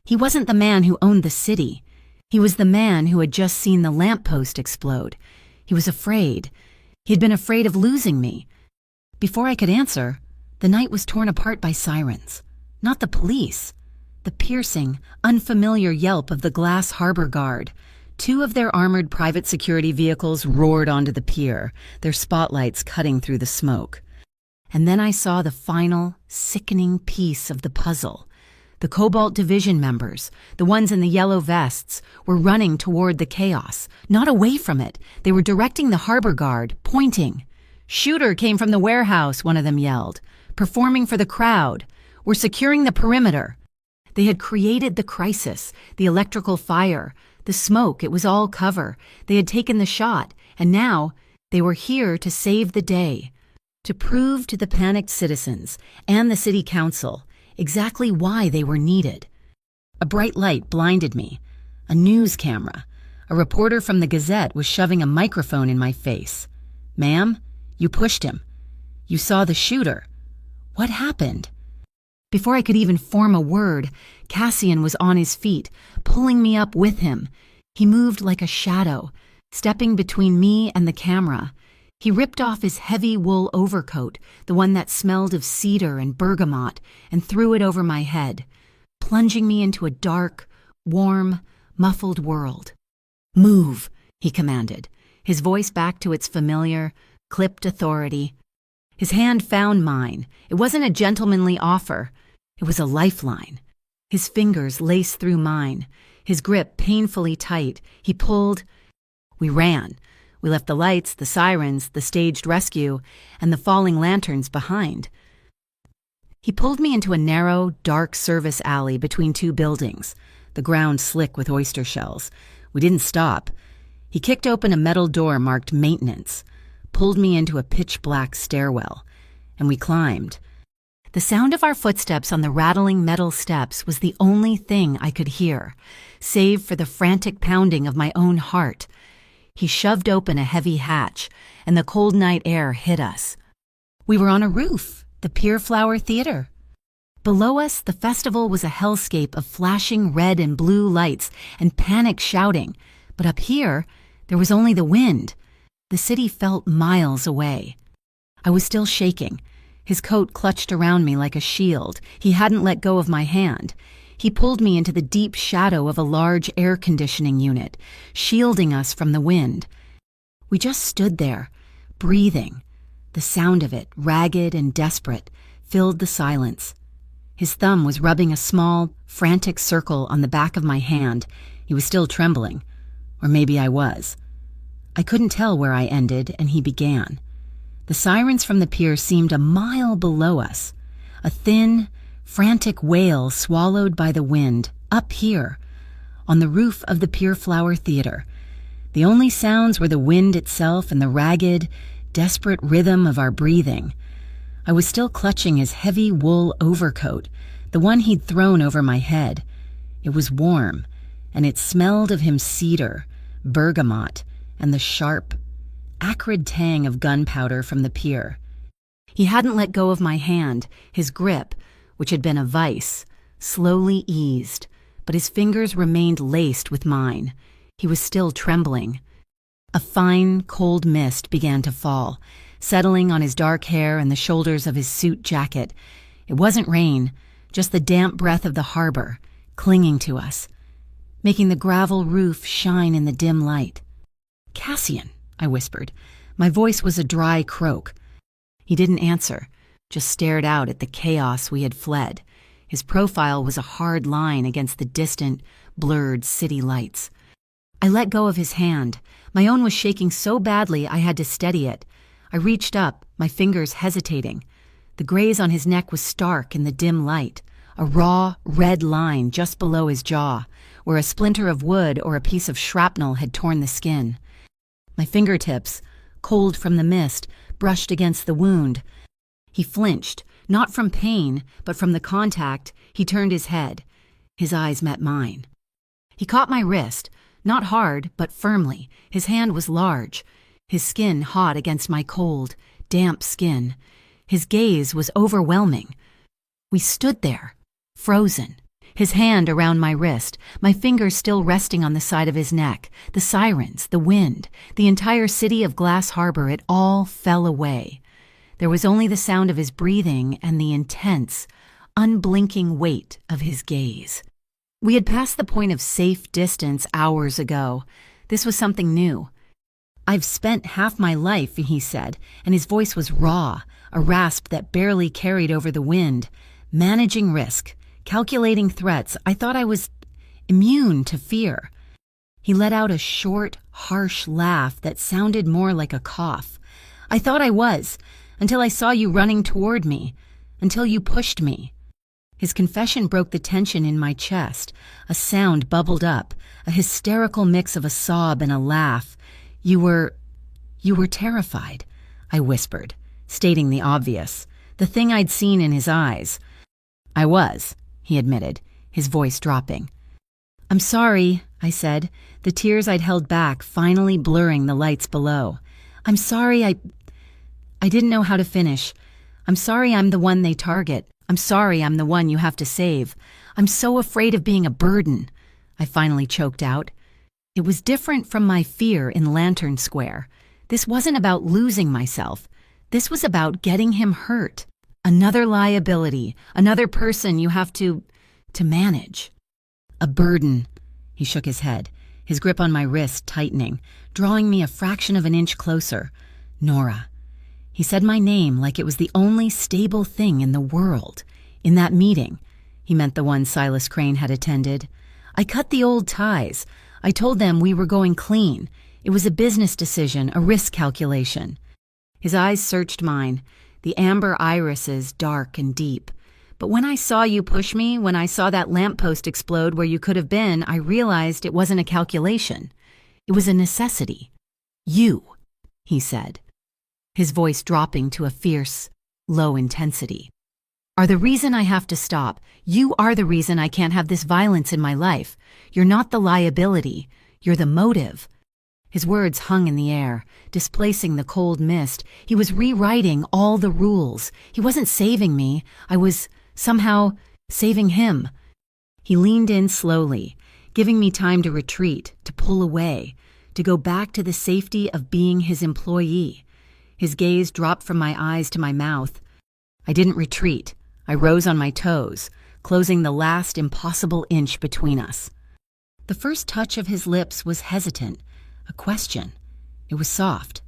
Speaker 1: He wasn't the man who owned the city. He was the man who had just seen the lamppost explode. He was afraid. He had been afraid of losing me. Before I could answer, the night was torn apart by sirens. Not the police. The piercing, unfamiliar yelp of the Glass Harbor Guard. 2 of their armored private security vehicles roared onto the pier, their spotlights cutting through the smoke. And then I saw the final, sickening piece of the puzzle. The Cobalt Division members, the ones in the yellow vests, were running toward the chaos, not away from it. They were directing the Harbor Guard, pointing. "Shooter came from the warehouse," one of them yelled. "Performing for the crowd. We're securing the perimeter." They had created the crisis, the electrical fire, the smoke. It was all cover. They had taken the shot, and now they were here to save the day, to prove to the panicked citizens and the city council exactly why they were needed. A bright light blinded me. A news camera. A reporter from the Gazette was shoving a microphone in my face. "Ma'am, you pushed him. You saw the shooter. What happened?" Before I could even form a word, Cassian was on his feet, pulling me up with him. He moved like a shadow, stepping between me and the camera. He ripped off his heavy wool overcoat, the one that smelled of cedar and bergamot, and threw it over my head, plunging me into a dark, warm, muffled world. "Move," he commanded, his voice back to its familiar, clipped authority. His hand found mine. It wasn't a gentlemanly offer. It was a lifeline. His fingers laced through mine, his grip painfully tight. He pulled. We ran. We left the lights, the sirens, the staged rescue, and the falling lanterns behind. He pulled me into a narrow, dark service alley between 2 buildings, the ground slick with oyster shells. We didn't stop. He kicked open a metal door marked maintenance, pulled me into a pitch-black stairwell, and we climbed. The sound of our footsteps on the rattling metal steps was the only thing I could hear, save for the frantic pounding of my own heart. He shoved open a heavy hatch, and the cold night air hit us. We were on a roof, the Pier Flower Theater. Below us, the festival was a hellscape of flashing red and blue lights and panic shouting, but up here, there was only the wind. The city felt miles away. I was still shaking. His coat clutched around me like a shield. He hadn't let go of my hand. He pulled me into the deep shadow of a large air conditioning unit, shielding us from the wind. We just stood there, breathing. The sound of it, ragged and desperate, filled the silence. His thumb was rubbing a small, frantic circle on the back of my hand. He was still trembling. Or maybe I was. I couldn't tell where I ended and he began. The sirens from the pier seemed a mile below us. A thin, frantic wail swallowed by the wind, up here, on the roof of the Pier Flower Theater. The only sounds were the wind itself and the ragged, desperate rhythm of our breathing. I was still clutching his heavy wool overcoat, the one he'd thrown over my head. It was warm, and it smelled of him cedar, bergamot, and the sharp, acrid tang of gunpowder from the pier. He hadn't let go of my hand. His grip, which had been a vice, slowly eased, but his fingers remained laced with mine. He was still trembling. A fine, cold mist began to fall, settling on his dark hair and the shoulders of his suit jacket. It wasn't rain, just the damp breath of the harbor, clinging to us, making the gravel roof shine in the dim light. "Cassian," I whispered. My voice was a dry croak. He didn't answer, just stared out at the chaos we had fled. His profile was a hard line against the distant, blurred city lights. I let go of his hand. My own was shaking so badly I had to steady it. I reached up, my fingers hesitating. The graze on his neck was stark in the dim light, a raw, red line just below his jaw, where a splinter of wood or a piece of shrapnel had torn the skin. My fingertips, cold from the mist, brushed against the wound. He flinched, not from pain, but from the contact. He turned his head. His eyes met mine. He caught my wrist, not hard, but firmly. His hand was large, his skin hot against my cold, damp skin. His gaze was overwhelming. We stood there, frozen, his hand around my wrist, my fingers still resting on the side of his neck. The sirens, the wind, the entire city of Glass Harbor, it all fell away. There was only the sound of his breathing and the intense, unblinking weight of his gaze. We had passed the point of safe distance hours ago. This was something new. "I've spent half my life," he said, and his voice was raw, a rasp that barely carried over the wind, managing risk, calculating threats. I thought I was immune to fear. He let out a short, harsh laugh that sounded more like a cough. "I thought I was, until I saw you running toward me, until you pushed me." His confession broke the tension in my chest. A sound bubbled up, a hysterical mix of a sob and a laugh. You were terrified," I whispered, stating the obvious, the thing I'd seen in his eyes. "I was," he admitted, his voice dropping. "I'm sorry," I said, the tears I'd held back finally blurring the lights below. "I'm sorry, I didn't know how to finish. I'm sorry I'm the one they target. I'm sorry I'm the one you have to save. I'm so afraid of being a burden," I finally choked out. It was different from my fear in Lantern Square. This wasn't about losing myself. This was about getting him hurt. Another liability, another person you have to manage. "A burden," he shook his head, his grip on my wrist tightening, drawing me a fraction of an inch closer. "Nora." He said my name like it was the only stable thing in the world. In that meeting, he meant the one Silas Crane had attended. I cut the old ties. I told them we were going clean. It was a business decision, a risk calculation. His eyes searched mine, the amber irises dark and deep. "But when I saw you push me, when I saw that lamppost explode where you could have been, I realized it wasn't a calculation. It was a necessity. You," he said, his voice dropping to a fierce, low intensity, "are the reason I have to stop. You are the reason I can't have this violence in my life. You're not the liability. You're the motive." His words hung in the air, displacing the cold mist. He was rewriting all the rules. He wasn't saving me. I was, somehow, saving him. He leaned in slowly, giving me time to retreat, to pull away, to go back to the safety of being his employee. His gaze dropped from my eyes to my mouth. I didn't retreat. I rose on my toes, closing the last impossible inch between us. The first touch of his lips was hesitant, a question. It was soft,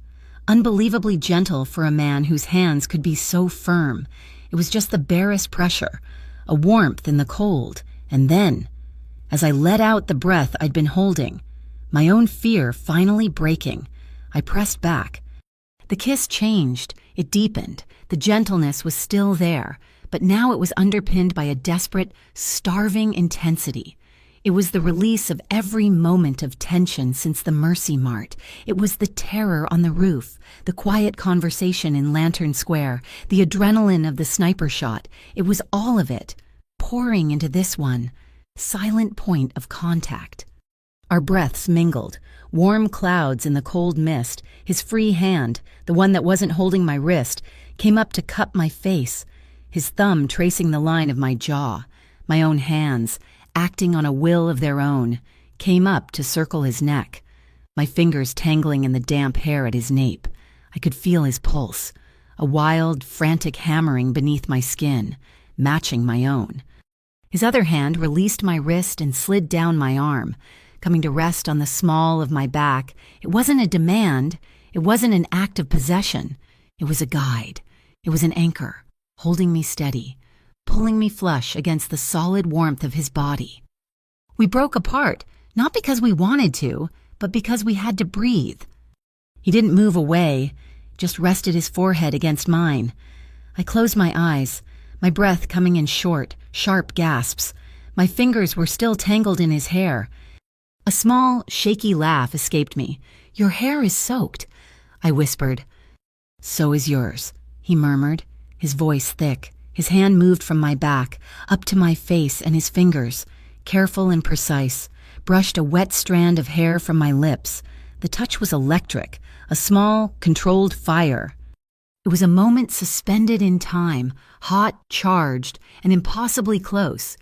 Speaker 1: unbelievably gentle for a man whose hands could be so firm. It was just the barest pressure, a warmth in the cold, and then, as I let out the breath I'd been holding, my own fear finally breaking, I pressed back. The kiss changed, it deepened, the gentleness was still there, but now it was underpinned by a desperate, starving intensity. It was the release of every moment of tension since the Mercy Mart. It was the terror on the roof, the quiet conversation in Lantern Square, the adrenaline of the sniper shot. It was all of it, pouring into this one, silent point of contact. Our breaths mingled, warm clouds in the cold mist. His free hand, the one that wasn't holding my wrist, came up to cup my face, his thumb tracing the line of my jaw. My own hands, acting on a will of their own, came up to circle his neck, my fingers tangling in the damp hair at his nape. I could feel his pulse, a wild, frantic hammering beneath my skin, matching my own. His other hand released my wrist and slid down my arm, coming to rest on the small of my back. It wasn't a demand. It wasn't an act of possession. It was a guide. It was an anchor, holding me steady, pulling me flush against the solid warmth of his body. We broke apart, not because we wanted to, but because we had to breathe. He didn't move away, just rested his forehead against mine. I closed my eyes, my breath coming in short, sharp gasps. My fingers were still tangled in his hair. A small, shaky laugh escaped me. "Your hair is soaked," I whispered. "So is yours," he murmured, his voice thick. His hand moved from my back, up to my face, and his fingers, careful and precise, brushed a wet strand of hair from my lips. The touch was electric, a small, controlled fire. It was a moment suspended in time, hot, charged, and impossibly close.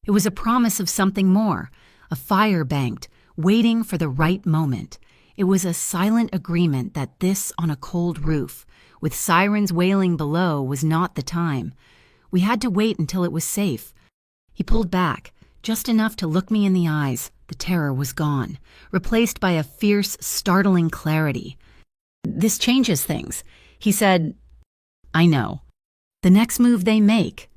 Speaker 1: It was a promise of something more, a fire banked, waiting for the right moment. It was a silent agreement that this on a cold roof, with sirens wailing below, was not the time. We had to wait until it was safe. He pulled back, just enough to look me in the eyes. The terror was gone, replaced by a fierce, startling clarity. "This changes things," he said. "I know. The next move they make,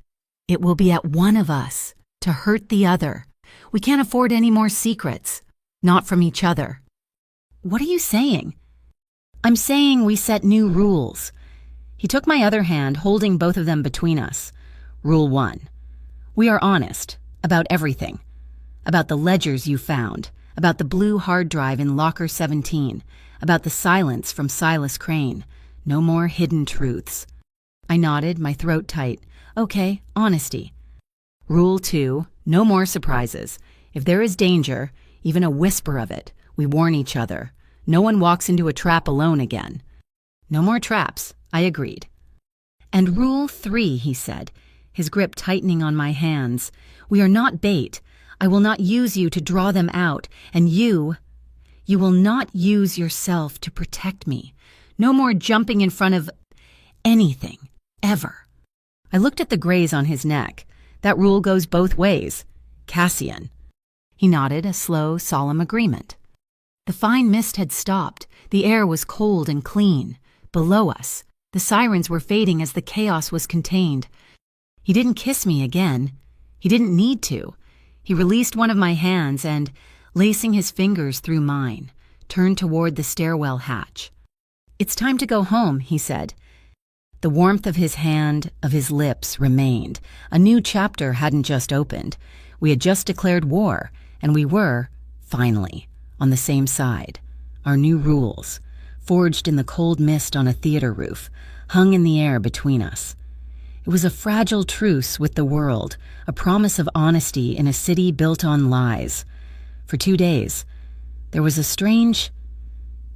Speaker 1: it will be at one of us to hurt the other. We can't afford any more secrets, not from each other." "What are you saying?" "I'm saying we set new rules." He took my other hand, holding both of them between us. "Rule 1. We are honest about everything. About the ledgers you found, about the blue hard drive in locker 17, about the silence from Silas Crane. No more hidden truths." I nodded, my throat tight. "Okay, honesty." "Rule 2. No more surprises. If there is danger, even a whisper of it, we warn each other. No one walks into a trap alone again." "No more traps," I agreed. "And Rule 3, he said, his grip tightening on my hands. "We are not bait. I will not use you to draw them out, and you will not use yourself to protect me. No more jumping in front of anything, ever." I looked at the graze on his neck. "That rule goes both ways. Cassian." He nodded, a slow, solemn agreement. The fine mist had stopped. The air was cold and clean. Below us, the sirens were fading as the chaos was contained. He didn't kiss me again. He didn't need to. He released one of my hands and, lacing his fingers through mine, turned toward the stairwell hatch. "It's time to go home," he said. The warmth of his hand, of his lips, remained. A new chapter hadn't just opened. We had just declared war, and we were, finally, on the same side. Our new rules, forged in the cold mist on a theater roof, hung in the air between us. It was a fragile truce with the world, a promise of honesty in a city built on lies. For 2 days, there was a strange,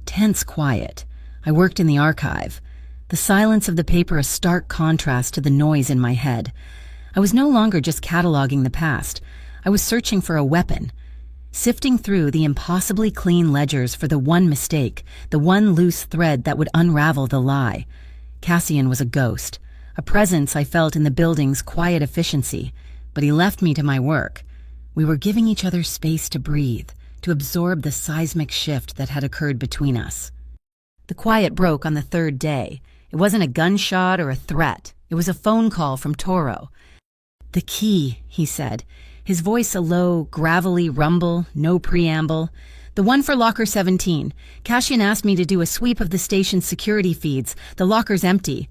Speaker 1: tense quiet. I worked in the archive, the silence of the paper a stark contrast to the noise in my head. I was no longer just cataloging the past. I was searching for a weapon, sifting through the impossibly clean ledgers for the one mistake, the one loose thread that would unravel the lie. Cassian was a ghost, a presence I felt in the building's quiet efficiency, but he left me to my work. We were giving each other space to breathe, to absorb the seismic shift that had occurred between us. The quiet broke on the 3rd day. It wasn't a gunshot or a threat. It was a phone call from Toro. "The key," he said, his voice a low, gravelly rumble, no preamble. "The one for locker 17. Cassian asked me to do a sweep of the station's security feeds. The locker's empty."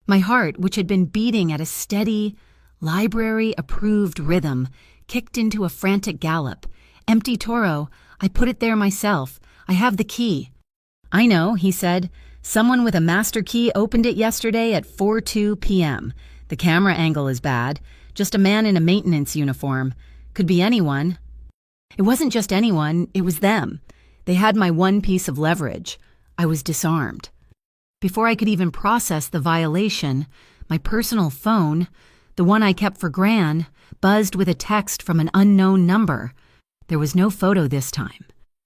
Speaker 1: My heart, which had been beating at a steady, library-approved rhythm, kicked into a frantic gallop. "Empty, Toro. I put it there myself. I have the key." "I know," he said. "Someone with a master key opened it yesterday at 4:02 p.m. The camera angle is bad. Just a man in a maintenance uniform. Could be anyone." It wasn't just anyone, it was them. They had my one piece of leverage. I was disarmed. Before I could even process the violation, my personal phone, the one I kept for Gran, buzzed with a text from an unknown number. There was no photo this time,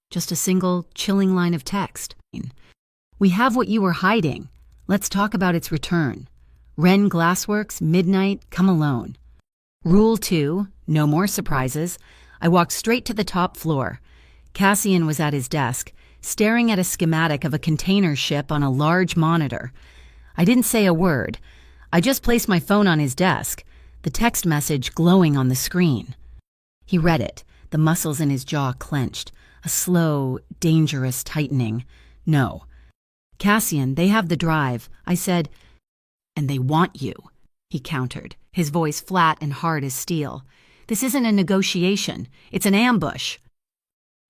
Speaker 1: just a single, chilling line of text. "We have what you were hiding. Let's talk about its return. Wren Glassworks, midnight, come alone." Rule 2, no more surprises. I walked straight to the top floor. Cassian was at his desk, staring at a schematic of a container ship on a large monitor. I didn't say a word. I just placed my phone on his desk, the text message glowing on the screen. He read it, the muscles in his jaw clenched, a slow, dangerous tightening. "No. Cassian, they have the drive." I said, "And they want you," he countered, his voice flat and hard as steel. "This isn't a negotiation. It's an ambush."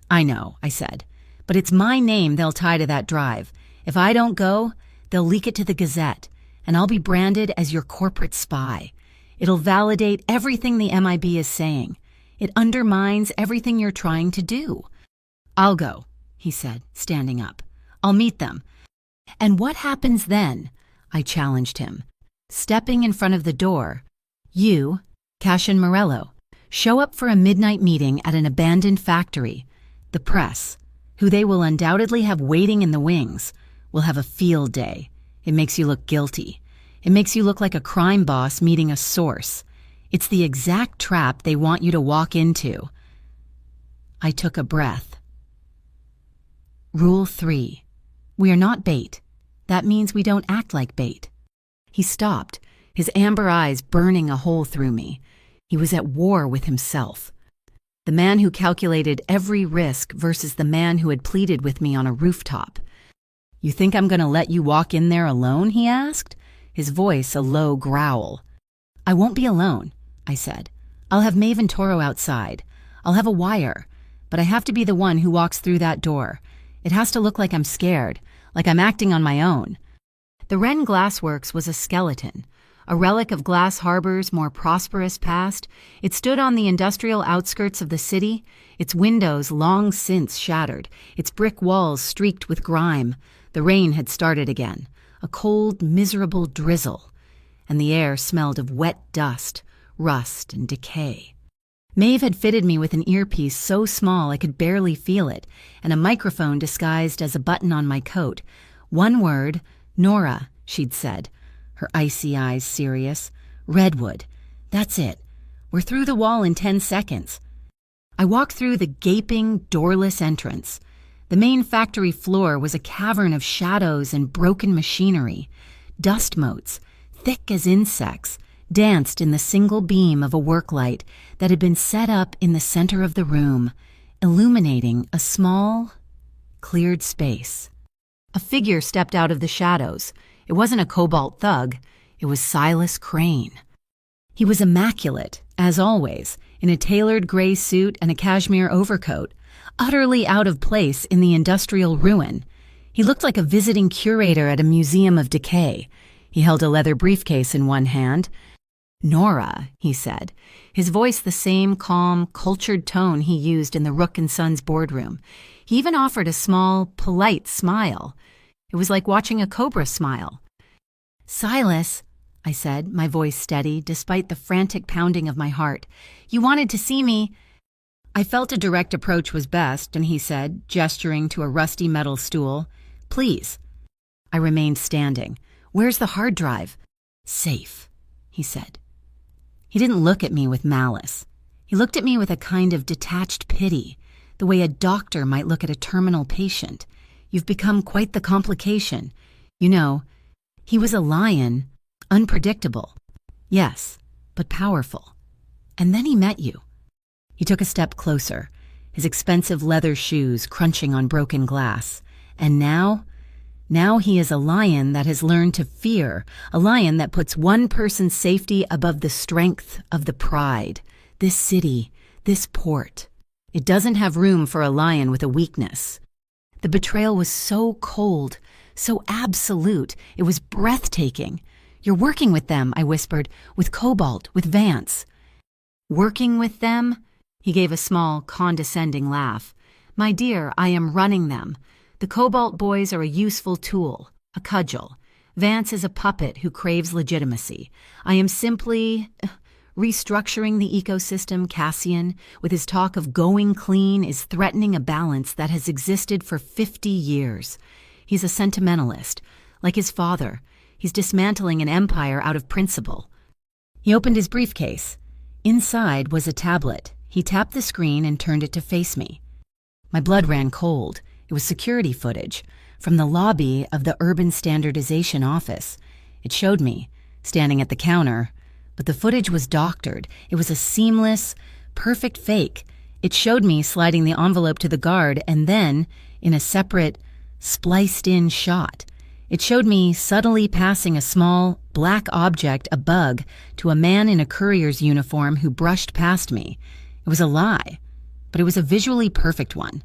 Speaker 1: "I know," I said, "but it's my name they'll tie to that drive. If I don't go, they'll leak it to the Gazette, and I'll be branded as your corporate spy. It'll validate everything the MIB is saying. It undermines everything you're trying to do." "I'll go," he said, standing up. "I'll meet them." "And what happens then?" I challenged him. Stepping in front of the door, "You, Cassian Morello, show up for a midnight meeting at an abandoned factory. The press, who they will undoubtedly have waiting in the wings, will have a field day. It makes you look guilty. It makes you look like a crime boss meeting a source. It's the exact trap they want you to walk into." I took a breath. Rule 3. We are not bait. That means we don't act like bait. He stopped, his amber eyes burning a hole through me. He was at war with himself. The man who calculated every risk versus the man who had pleaded with me on a rooftop. "You think I'm going to let you walk in there alone?" he asked, his voice a low growl. "I won't be alone," I said. "I'll have Maeve and Toro outside. I'll have a wire, but I have to be the one who walks through that door. It has to look like I'm scared, like I'm acting on my own." The Wren Glassworks was a skeleton, a relic of Glass Harbor's more prosperous past. It stood on the industrial outskirts of the city, its windows long since shattered, its brick walls streaked with grime. The rain had started again, a cold, miserable drizzle, and the air smelled of wet dust, rust, and decay. Maeve had fitted me with an earpiece so small I could barely feel it, and a microphone disguised as a button on my coat. One word, "Nora," she'd said, her icy eyes serious. "Redwood. That's it. We're through the wall in 10 seconds. I walked through the gaping, doorless entrance. The main factory floor was a cavern of shadows and broken machinery. Dust motes, thick as insects, danced in the single beam of a work light that had been set up in the center of the room, illuminating a small, cleared space. A figure stepped out of the shadows. It wasn't a cobalt thug. It was Silas Crane. He was immaculate, as always, in a tailored gray suit and a cashmere overcoat, utterly out of place in the industrial ruin. He looked like a visiting curator at a museum of decay. He held a leather briefcase in one hand. "Nora," he said, his voice the same calm, cultured tone he used in the Rook and Sons boardroom. He even offered a small, polite smile. It was like watching a cobra smile. "Silas," I said, my voice steady despite the frantic pounding of my heart, "you wanted to see me." I felt a direct approach was best, and he said, gesturing to a rusty metal stool, "Please." I remained standing. "Where's the hard drive?" "Safe," he said. He didn't look at me with malice. He looked at me with a kind of detached pity, the way a doctor might look at a terminal patient. "You've become quite the complication. You know, he was a lion, unpredictable. Yes, but powerful. And then he met you." He took a step closer, his expensive leather shoes crunching on broken glass. "And now he is a lion that has learned to fear, a lion that puts one person's safety above the strength of the pride. This city, this port. It doesn't have room for a lion with a weakness." The betrayal was so cold, so absolute, it was breathtaking. "You're working with them," I whispered, "with Cobalt, with Vance." "Working with them?" He gave a small, condescending laugh. My dear, I am running them. The Cobalt boys are a useful tool, a cudgel. Vance is a puppet who craves legitimacy. I am simply restructuring the ecosystem. Cassian, with his talk of going clean, is threatening a balance that has existed for 50 years. He's a sentimentalist, like his father. He's dismantling an empire out of principle. He opened his briefcase. Inside was a tablet. He tapped the screen and turned it to face me. My blood ran cold. It was security footage from the lobby of the Urban Standardization Office. It showed me, standing at the counter, but the footage was doctored. It was a seamless, perfect fake. It showed me sliding the envelope to the guard and then, in a separate, spliced-in shot, it showed me subtly passing a small, black object, a bug, to a man in a courier's uniform who brushed past me. It was a lie, but it was a visually perfect one.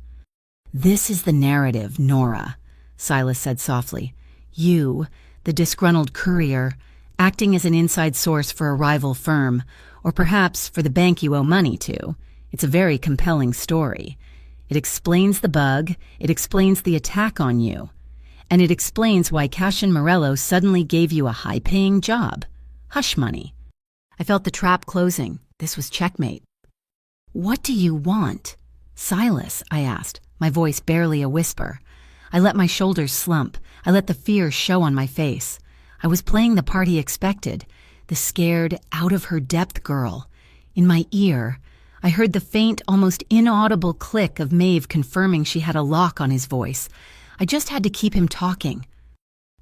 Speaker 1: This is the narrative, Nora, Silas said softly. You, the disgruntled courier, acting as an inside source for a rival firm, or perhaps for the bank you owe money to. It's a very compelling story. It explains the bug, it explains the attack on you, and it explains why Cassian Morello suddenly gave you a high-paying job. Hush money. I felt the trap closing. This was checkmate. What do you want? Silas, I asked, my voice barely a whisper. I let my shoulders slump. I let the fear show on my face. I was playing the part he expected, the scared, out-of-her-depth girl. In my ear, I heard the faint, almost inaudible click of Maeve confirming she had a lock on his voice. I just had to keep him talking.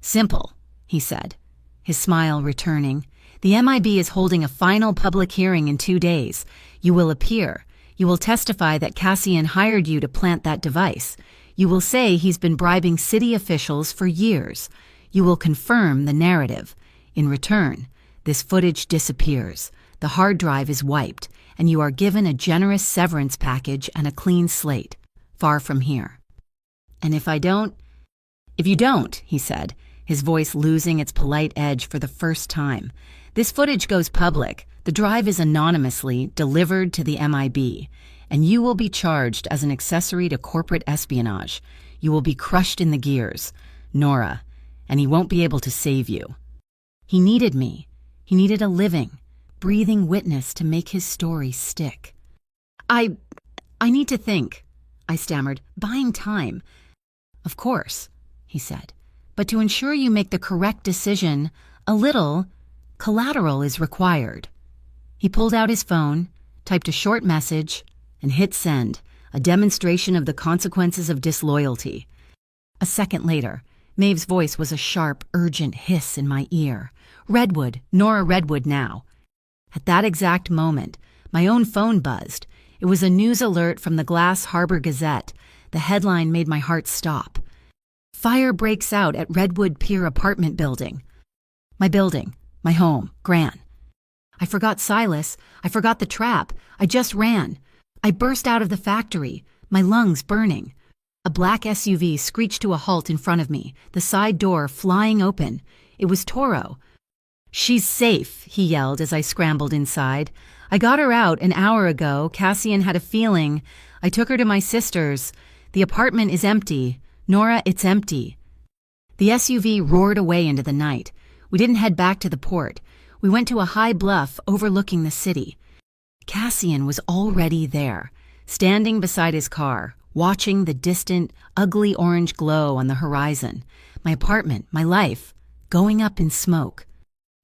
Speaker 1: Simple, he said, his smile returning. The MIB is holding a final public hearing in 2 days. You will appear. You will testify that Cassian hired you to plant that device. You will say he's been bribing city officials for years. You will confirm the narrative. In return, this footage disappears. The hard drive is wiped, and you are given a generous severance package and a clean slate. Far from here. And if you don't, he said, his voice losing its polite edge for the first time. This footage goes public. The drive is anonymously delivered to the MIB, and you will be charged as an accessory to corporate espionage. You will be crushed in the gears, Nora, and he won't be able to save you. He needed me. He needed a living, breathing witness to make his story stick. I need to think, I stammered, buying time. Of course, he said, but to ensure you make the correct decision, a little collateral is required. He pulled out his phone, typed a short message, and hit send, a demonstration of the consequences of disloyalty. A second later, Maeve's voice was a sharp, urgent hiss in my ear. Redwood, Nora Redwood now. At that exact moment, my own phone buzzed. It was a news alert from the Glass Harbor Gazette. The headline made my heart stop. Fire breaks out at Redwood Pier apartment building. My building, my home, Gran. I forgot Silas. I forgot the trap. I just ran. I burst out of the factory, my lungs burning. A black SUV screeched to a halt in front of me, the side door flying open. It was Toro. She's safe, he yelled as I scrambled inside. I got her out an hour ago. Cassian had a feeling. I took her to my sister's. The apartment is empty. Nora, it's empty. The SUV roared away into the night. We didn't head back to the port. We went to a high bluff overlooking the city. Cassian was already there, standing beside his car, watching the distant, ugly orange glow on the horizon. My apartment, my life, going up in smoke.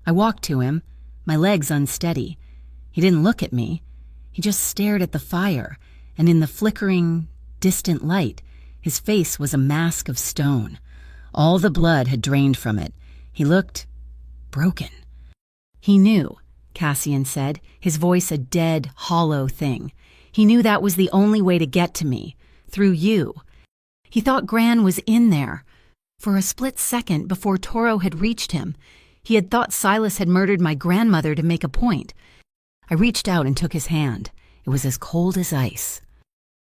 Speaker 1: I walked to him, my legs unsteady. He didn't look at me. He just stared at the fire, and in the flickering, distant light, his face was a mask of stone. All the blood had drained from it. He looked broken. He knew, Cassian said, his voice a dead, hollow thing. He knew that was the only way to get to me, through you. He thought Gran was in there. For a split second before Toro had reached him, he had thought Silas had murdered my grandmother to make a point. I reached out and took his hand. It was as cold as ice.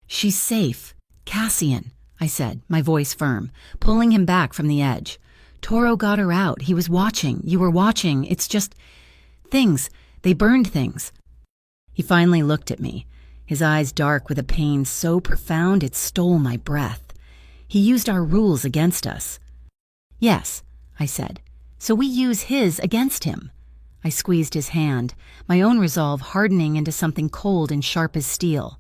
Speaker 1: She's safe. Cassian, I said, my voice firm, pulling him back from the edge. Toro got her out. He was watching. You were watching. It's just things. They burned things. He finally looked at me. his eyes dark with a pain so profound it stole my breath. He used our rules against us. Yes, I said. So we use his against him. I squeezed his hand, my own resolve hardening into something cold and sharp as steel.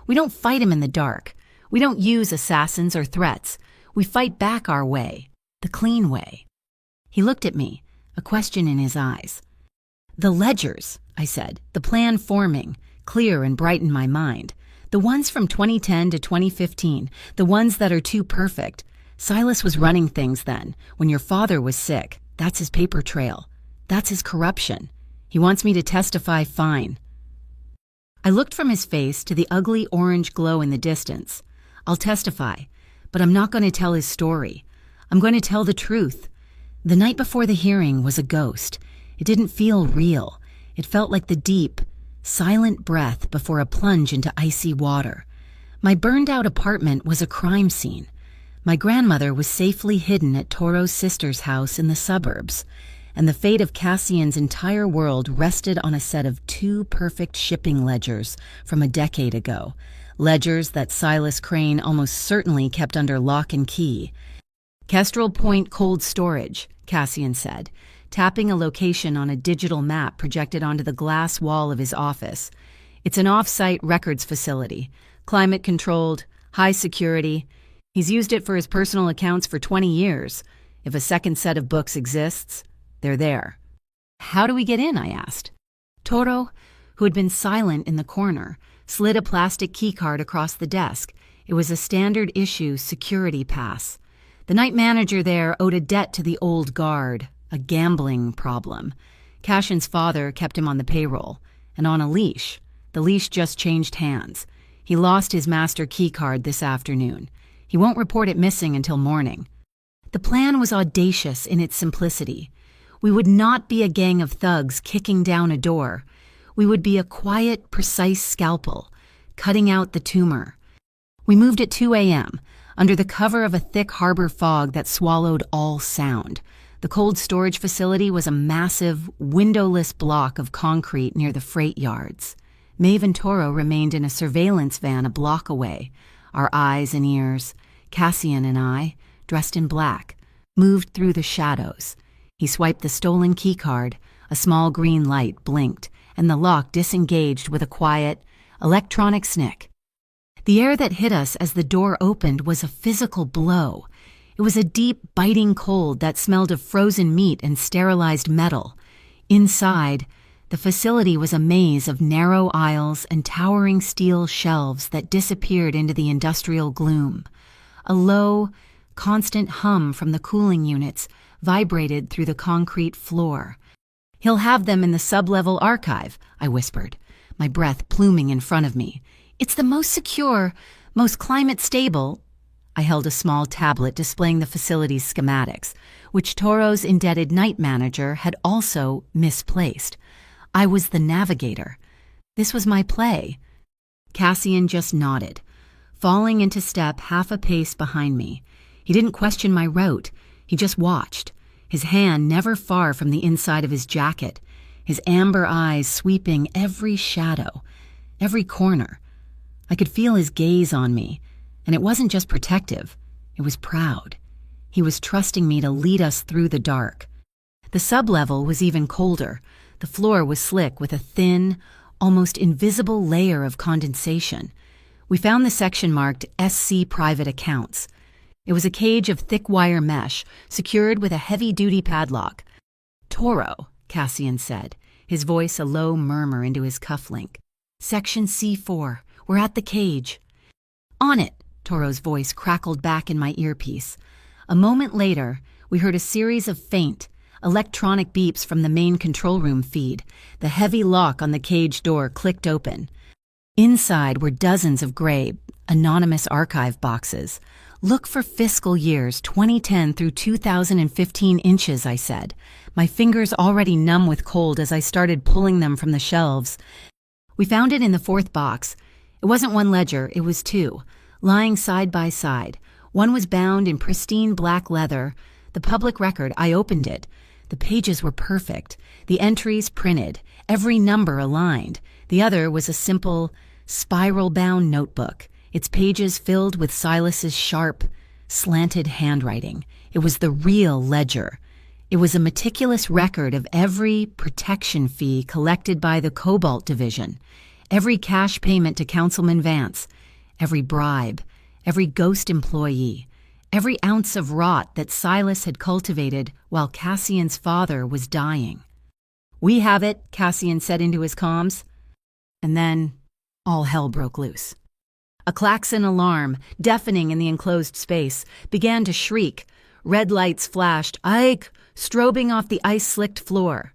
Speaker 1: We don't fight him in the dark. We don't use assassins or threats. We fight back our way, the clean way. He looked at me, a question in his eyes. The ledgers, I said, the plan forming, clear and bright in my mind. The ones from 2010 to 2015, the ones that are too perfect. Silas was running things then, when your father was sick. That's his paper trail. That's his corruption. He wants me to testify fine. I looked from his face to the ugly orange glow in the distance. I'll testify, but I'm not going to tell his story. I'm going to tell the truth. The night before the hearing was a ghost. It didn't feel real. It felt like the deep, silent breath before a plunge into icy water. My burned-out apartment was a crime scene. My grandmother was safely hidden at Toro's sister's house in the suburbs, and the fate of Cassian's entire world rested on a set of 2 perfect shipping ledgers from a decade ago, ledgers that Silas Crane almost certainly kept under lock and key. Kestrel Point Cold Storage, Cassian said, tapping a location on a digital map projected onto the glass wall of his office. It's an off-site records facility, climate-controlled, high security. He's used it for his personal accounts for 20 years. If a second set of books exists, they're there. How do we get in? I asked. Toro, who had been silent in the corner, slid a plastic keycard across the desk. It was a standard-issue security pass. The night manager there owed a debt to the old guard, a gambling problem. Cassian's father kept him on the payroll, and on a leash. The leash just changed hands. He lost his master keycard this afternoon. He won't report it missing until morning. The plan was audacious in its simplicity. We would not be a gang of thugs kicking down a door. We would be a quiet, precise scalpel, cutting out the tumor. We moved at 2 a.m., under the cover of a thick harbor fog that swallowed all sound. The cold storage facility was a massive, windowless block of concrete near the freight yards. Maeve and Toro remained in a surveillance van a block away, our eyes and ears. Cassian and I, dressed in black, moved through the shadows. He swiped the stolen keycard. A small green light blinked, and the lock disengaged with a quiet, electronic snick. The air that hit us as the door opened was a physical blow. It was a deep, biting cold that smelled of frozen meat and sterilized metal. Inside, the facility was a maze of narrow aisles and towering steel shelves that disappeared into the industrial gloom. A low, constant hum from the cooling units vibrated through the concrete floor. "He'll have them in the sub-level archive," I whispered, my breath pluming in front of me. "It's the most secure, most climate-stable." I held a small tablet displaying the facility's schematics, which Toro's indebted night manager had also misplaced. I was the navigator. This was my play. Cassian just nodded, falling into step half a pace behind me. He didn't question my route. He just watched, his hand never far from the inside of his jacket, his amber eyes sweeping every shadow, every corner. I could feel his gaze on me, and it wasn't just protective. It was proud. He was trusting me to lead us through the dark. The sublevel was even colder. The floor was slick with a thin, almost invisible layer of condensation. We found the section marked SC Private Accounts. It was a cage of thick wire mesh, secured with a heavy-duty padlock. "Toro," Cassian said, his voice a low murmur into his cufflink. "Section C4. We're at the cage." "On it," Toro's voice crackled back in my earpiece. A moment later, we heard a series of faint, electronic beeps from the main control room feed. The heavy lock on the cage door clicked open. Inside were dozens of gray, anonymous archive boxes. "Look for fiscal years 2010 through 2015 inches," I said, my fingers already numb with cold as I started pulling them from the shelves. We found it in the 4th box. It wasn't one ledger, it was 2, lying side by side. One was bound in pristine black leather. The public record, I opened it. The pages were perfect, the entries printed, every number aligned. The other was a simple, spiral-bound notebook, its pages filled with Silas's sharp, slanted handwriting. It was the real ledger. It was a meticulous record of every protection fee collected by the Cobalt Division, every cash payment to Councilman Vance, every bribe, every ghost employee, every ounce of rot that Silas had cultivated while Cassian's father was dying. "We have it," Cassian said into his comms. And then all hell broke loose. A klaxon alarm, deafening in the enclosed space, began to shriek. Red lights flashed, "Ike!" strobing off the ice-slicked floor.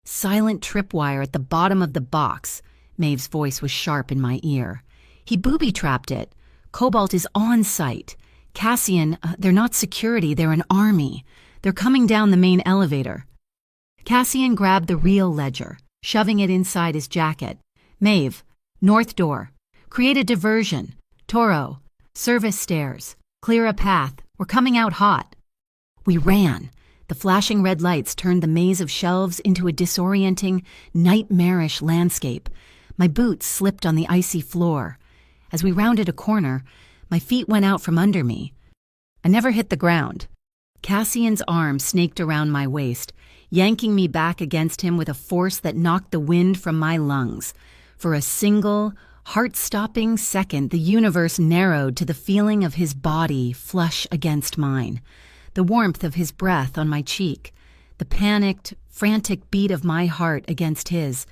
Speaker 1: Silent tripwire at the bottom of the box. Maeve's voice was sharp in my ear. "He booby-trapped it. Cobalt is on site. Cassian, they're not security, they're an army. They're coming down the main elevator." Cassian grabbed the real ledger, shoving it inside his jacket. "Maeve, north door. Create a diversion. Toro, service stairs. Clear a path. We're coming out hot." We ran. The flashing red lights turned the maze of shelves into a disorienting, nightmarish landscape. My boots slipped on the icy floor. As we rounded a corner, my feet went out from under me. I never hit the ground. Cassian's arm snaked around my waist, yanking me back against him with a force that knocked the wind from my lungs. For a single, heart-stopping second, the universe narrowed to the feeling of his body flush against mine, the warmth of his breath on my cheek, the panicked, frantic beat of my heart against his.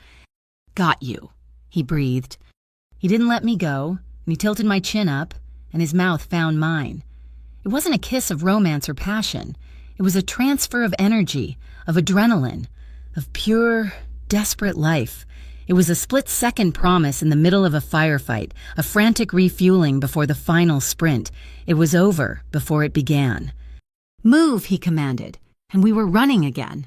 Speaker 1: "Got you," he breathed. He didn't let me go, and he tilted my chin up, and his mouth found mine. It wasn't a kiss of romance or passion. It was a transfer of energy, of adrenaline, of pure, desperate life. It was a split-second promise in the middle of a firefight, a frantic refueling before the final sprint. It was over before it began. "Move," he commanded, and we were running again.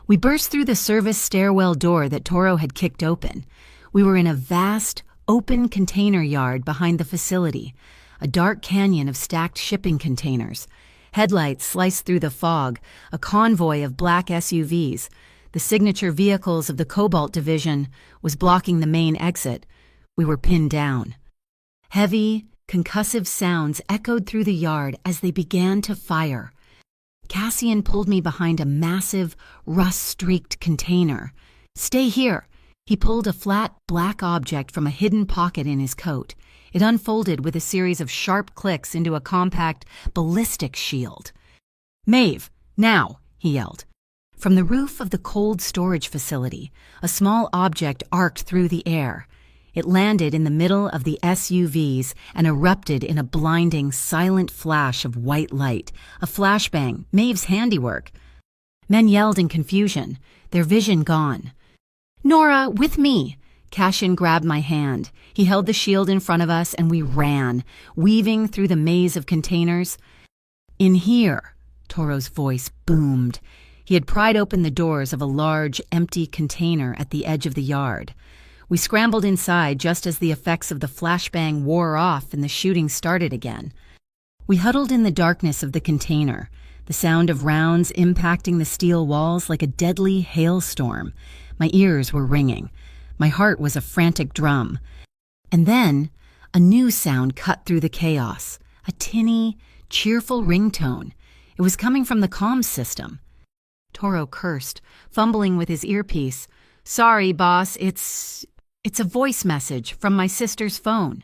Speaker 1: We burst through the service stairwell door that Toro had kicked open. We were in a vast, open container yard behind the facility, a dark canyon of stacked shipping containers. Headlights sliced through the fog, a convoy of black SUVs. The signature vehicles of the Cobalt Division was blocking the main exit. We were pinned down. Heavy, concussive sounds echoed through the yard as they began to fire. Cassian pulled me behind a massive, rust-streaked container. "Stay here." He pulled a flat, black object from a hidden pocket in his coat. It unfolded with a series of sharp clicks into a compact, ballistic shield. "Maeve, now!" he yelled. From the roof of the cold storage facility, a small object arced through the air. It landed in the middle of the SUVs and erupted in a blinding, silent flash of white light, a flashbang, Maeve's handiwork. Men yelled in confusion, their vision gone. "Nora, with me!" Cassian grabbed my hand. He held the shield in front of us and we ran, weaving through the maze of containers. "In here," Toro's voice boomed. He had pried open the doors of a large, empty container at the edge of the yard. We scrambled inside just as the effects of the flashbang wore off and the shooting started again. We huddled in the darkness of the container, the sound of rounds impacting the steel walls like a deadly hailstorm. My ears were ringing. My heart was a frantic drum. And then, a new sound cut through the chaos, a tinny, cheerful ringtone. It was coming from the comms system. Toro cursed, fumbling with his earpiece. "Sorry, boss, it's a voice message from my sister's phone."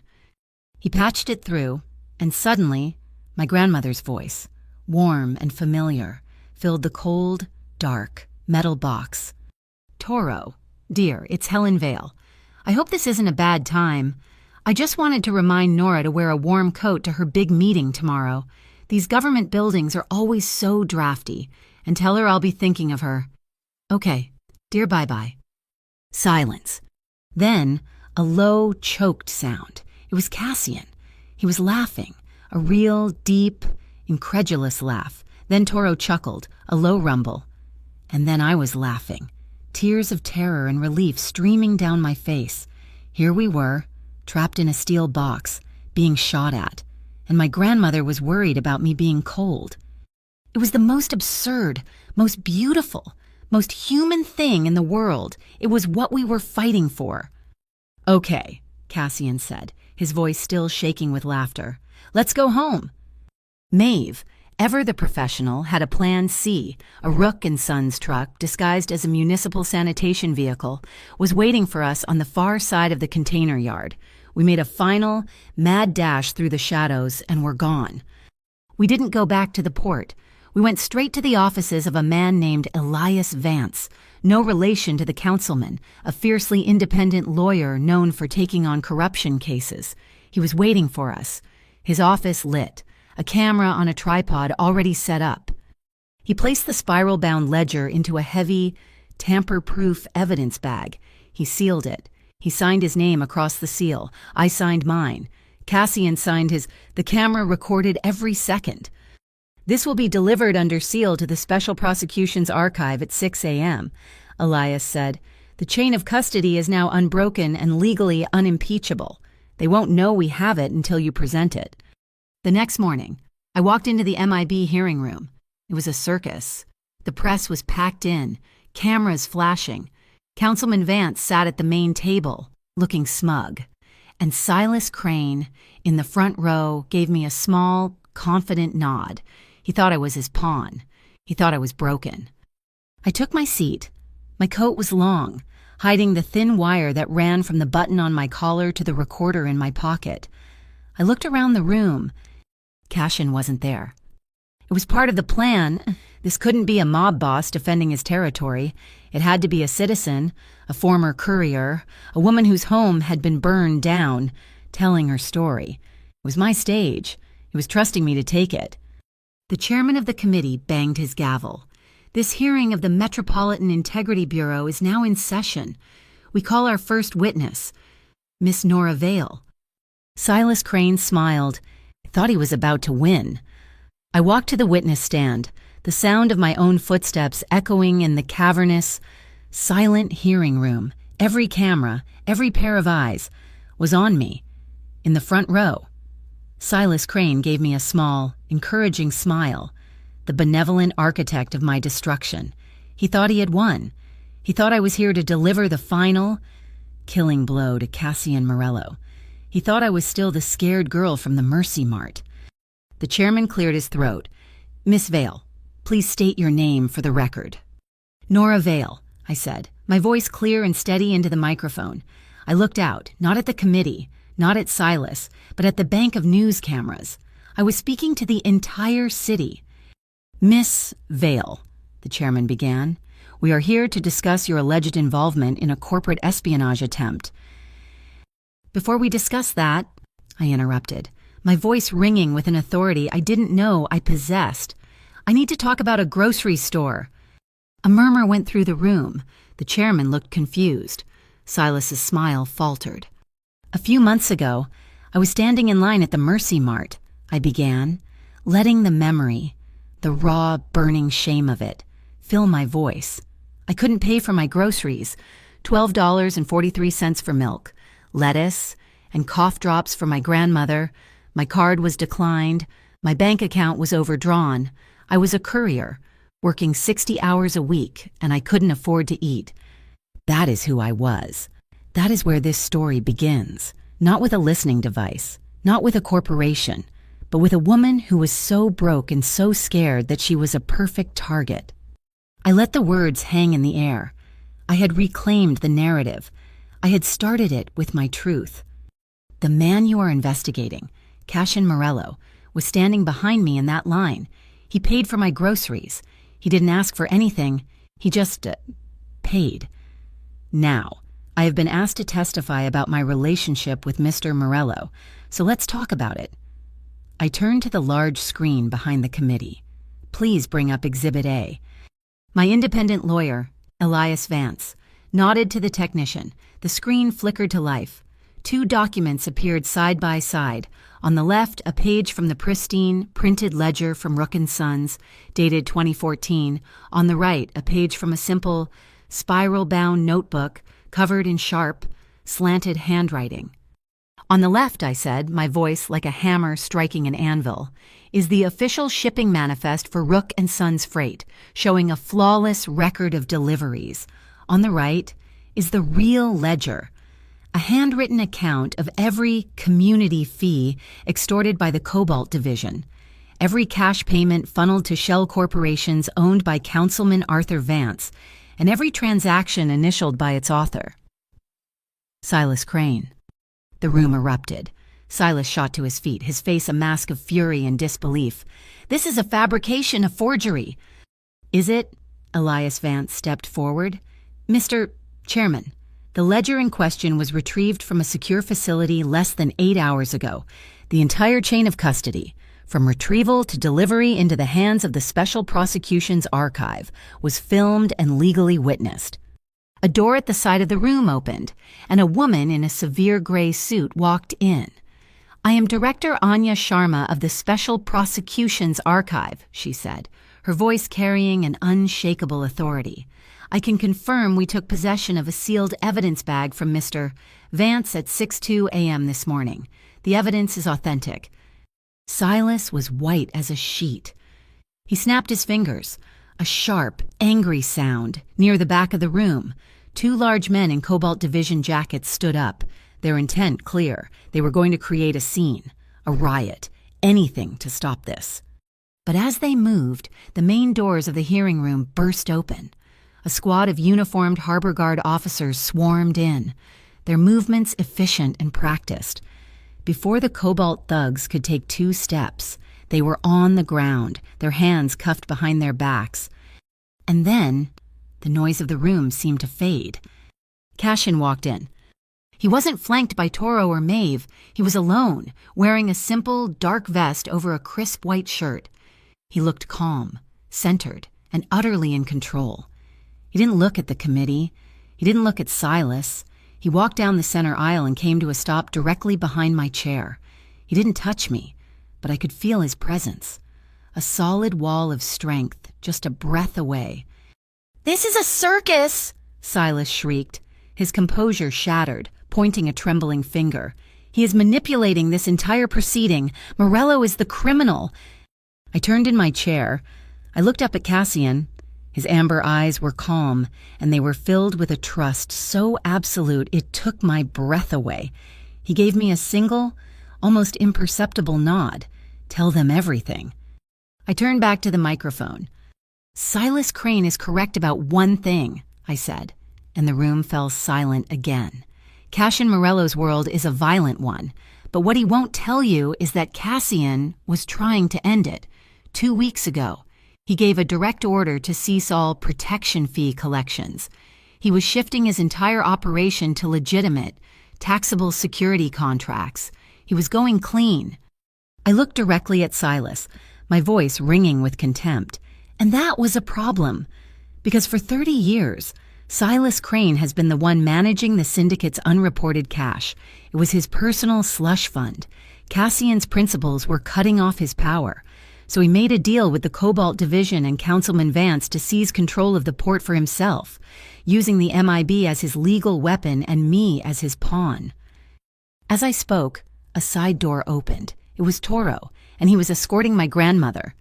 Speaker 1: He patched it through, and suddenly, my grandmother's voice, warm and familiar, filled the cold, dark, metal box. "Toro, dear, it's Helen Vale. I hope this isn't a bad time. I just wanted to remind Nora to wear a warm coat to her big meeting tomorrow. These government buildings are always so drafty, and tell her I'll be thinking of her. Okay, dear bye-bye." Silence. Then, a low, choked sound. It was Cassian. He was laughing, a real, deep, incredulous laugh. Then Toro chuckled, a low rumble. And then I was laughing, tears of terror and relief streaming down my face. Here we were, trapped in a steel box, being shot at, and my grandmother was worried about me being cold. It was the most absurd, most beautiful, most human thing in the world. It was what we were fighting for. "Okay," Cassian said, his voice still shaking with laughter. "Let's go home." Maeve, ever the professional, had a plan C. A Rook & Sons truck, disguised as a municipal sanitation vehicle, was waiting for us on the far side of the container yard. We made a final, mad dash through the shadows and were gone. We didn't go back to the port. We went straight to the offices of a man named Elias Vance, no relation to the councilman, a fiercely independent lawyer known for taking on corruption cases. He was waiting for us, his office lit, a camera on a tripod already set up. He placed the spiral-bound ledger into a heavy, tamper-proof evidence bag. He sealed it. He signed his name across the seal. I signed mine. Cassian signed his. The camera recorded every second. "This will be delivered under seal to the Special Prosecutions Archive at 6 a.m., Elias said. "The chain of custody is now unbroken and legally unimpeachable. They won't know we have it until you present it." The next morning, I walked into the MIB hearing room. It was a circus. The press was packed in, cameras flashing. Councilman Vance sat at the main table, looking smug. And Silas Crane, in the front row, gave me a small, confident nod. He thought I was his pawn. He thought I was broken. I took my seat. My coat was long, hiding the thin wire that ran from the button on my collar to the recorder in my pocket. I looked around the room. Cassian wasn't there. It was part of the plan. This couldn't be a mob boss defending his territory. It had to be a citizen, a former courier, a woman whose home had been burned down, telling her story. It was my stage. He was trusting me to take it. The chairman of the committee banged his gavel. "This hearing of the Metropolitan Integrity Bureau is now in session. We call our first witness, Miss Nora Vale." Silas Crane smiled. I thought he was about to win. I walked to the witness stand, the sound of my own footsteps echoing in the cavernous, silent hearing room. Every camera, every pair of eyes, was on me, in the front row. Silas Crane gave me a small, encouraging smile, the benevolent architect of my destruction. He thought he had won. He thought I was here to deliver the final, killing blow to Cassian Morello. He thought I was still the scared girl from the Mercy Mart. The chairman cleared his throat. "Miss Vale, please state your name for the record." "Nora Vale," I said, my voice clear and steady into the microphone. I looked out, not at the committee, not at Silas, but at the bank of news cameras. I was speaking to the entire city. "Miss Vale," the chairman began, "we are here to discuss your alleged involvement in a corporate espionage attempt." "Before we discuss that," I interrupted, my voice ringing with an authority I didn't know I possessed, "I need to talk about a grocery store." A murmur went through the room. The chairman looked confused. Silas's smile faltered. "A few months ago, I was standing in line at the Mercy Mart," I began, letting the memory, the raw, burning shame of it, fill my voice. I couldn't pay for my groceries, $12.43 for milk, lettuce, and cough drops for my grandmother. My card was declined. My bank account was overdrawn. I was a courier, working 60 hours a week, and I couldn't afford to eat. That is who I was. That is where this story begins. Not with a listening device, not with a corporation, but with a woman who was so broke and so scared that she was a perfect target. I let the words hang in the air. I had reclaimed the narrative. I had started it with my truth. The man you are investigating, Cassian Morello, was standing behind me in that line. He paid for my groceries. He didn't ask for anything. He just paid. Now, I have been asked to testify about my relationship with Mr. Morello, so let's talk about it. I turned to the large screen behind the committee. Please bring up Exhibit A. My independent lawyer, Elias Vance, nodded to the technician. The screen flickered to life. 2 documents appeared side by side. On the left, a page from the pristine, printed ledger from Rook & Sons, dated 2014. On the right, a page from a simple, spiral-bound notebook covered in sharp, slanted handwriting. "On the left," I said, my voice like a hammer striking an anvil, "is the official shipping manifest for Rook & Sons Freight, showing a flawless record of deliveries. On the right is the real ledger, a handwritten account of every community fee extorted by the Cobalt Division, every cash payment funneled to shell corporations owned by Councilman Arthur Vance, and every transaction initialed by its author. Silas Crane. The room erupted. Silas shot to his feet, his face a mask of fury and disbelief. "This is a fabrication, a forgery." "Is it?" Elias Vance stepped forward. "Mr. Chairman, the ledger in question was retrieved from a secure facility less than 8 hours ago. The entire chain of custody, from retrieval to delivery into the hands of the Special Prosecutions Archive, was filmed and legally witnessed." A door at the side of the room opened, and a woman in a severe gray suit walked in. "I am Director Anya Sharma of the Special Prosecutions Archive," she said, her voice carrying an unshakable authority. "I can confirm we took possession of a sealed evidence bag from Mr. Vance at 6:02 a.m. this morning. The evidence is authentic." Silas was white as a sheet. He snapped his fingers. A sharp, angry sound near the back of the room. 2 large men in Cobalt Division jackets stood up, their intent clear. They were going to create a scene, a riot, anything to stop this. But as they moved, the main doors of the hearing room burst open. A squad of uniformed Harbor Guard officers swarmed in, their movements efficient and practiced. Before the Cobalt thugs could take 2 steps, they were on the ground, their hands cuffed behind their backs. And then, the noise of the room seemed to fade. Cashin walked in. He wasn't flanked by Toro or Maeve. He was alone, wearing a simple, dark vest over a crisp white shirt. He looked calm, centered, and utterly in control. He didn't look at the committee. He didn't look at Silas. He walked down the center aisle and came to a stop directly behind my chair. He didn't touch me, but I could feel his presence. A solid wall of strength, just a breath away. "This is a circus!" Silas shrieked, his composure shattered, pointing a trembling finger. "He is manipulating this entire proceeding. Morello is the criminal." I turned in my chair. I looked up at Cassian. His amber eyes were calm, and they were filled with a trust so absolute it took my breath away. He gave me a single, almost imperceptible nod. "Tell them everything." I turned back to the microphone. "Silas Crane is correct about one thing," I said, and the room fell silent again. Cassian Morello's world is a violent one, but what he won't tell you is that Cassian was trying to end it. 2 weeks ago, he gave a direct order to cease all protection fee collections. He was shifting his entire operation to legitimate, taxable security contracts. He was going clean. I looked directly at Silas, my voice ringing with contempt. And that was a problem, because for 30 years, Silas Crane has been the one managing the syndicate's unreported cash. It was his personal slush fund. Cassian's principals were cutting off his power. So he made a deal with the Cobalt Division and Councilman Vance to seize control of the port for himself, using the MIB as his legal weapon and me as his pawn. As I spoke, a side door opened. It was Toro, and he was escorting my grandmother.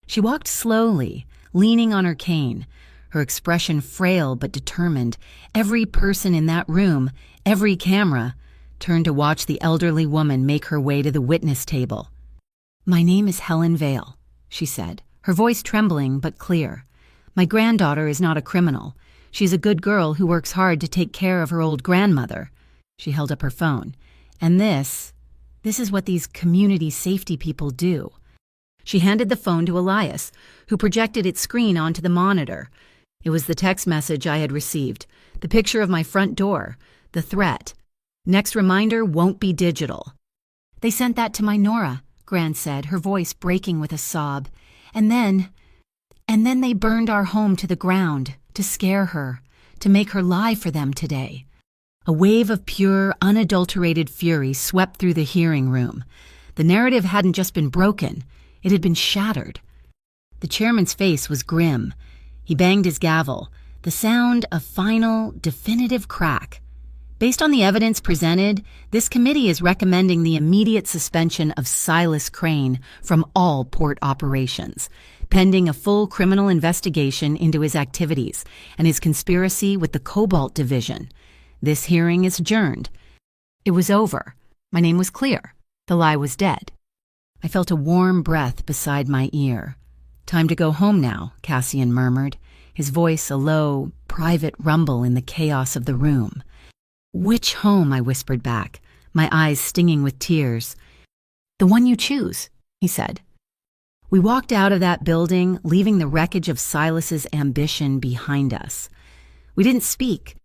Speaker 1: She walked slowly, leaning on her cane, her expression frail but determined. Every person in that room, every camera, turned to watch the elderly woman make her way to the witness table. "My name is Helen Vale," she said, her voice trembling but clear. "My granddaughter is not a criminal. She's a good girl who works hard to take care of her old grandmother." She held up her phone. "And this is what these community safety people do." She handed the phone to Elias, who projected its screen onto the monitor. It was the text message I had received, the picture of my front door, the threat. "Next reminder won't be digital." "They sent that to my Nora," Gran said, her voice breaking with a sob. And then they burned our home to the ground, to scare her, to make her lie for them today." A wave of pure, unadulterated fury swept through the hearing room. The narrative hadn't just been broken, it had been shattered. The chairman's face was grim. He banged his gavel, the sound a final, definitive crack. "Based on the evidence presented, this committee is recommending the immediate suspension of Silas Crane from all port operations, pending a full criminal investigation into his activities and his conspiracy with the Cobalt Division. This hearing is adjourned. It was over. My name was clear. The lie was dead. I felt a warm breath beside my ear. "Time to go home now," Cassian murmured, his voice a low, private rumble in the chaos of the room. "Which home?" I whispered back, my eyes stinging with tears. "The one you choose," he said. We walked out of that building, leaving the wreckage of Silas's ambition behind us. We didn't speak.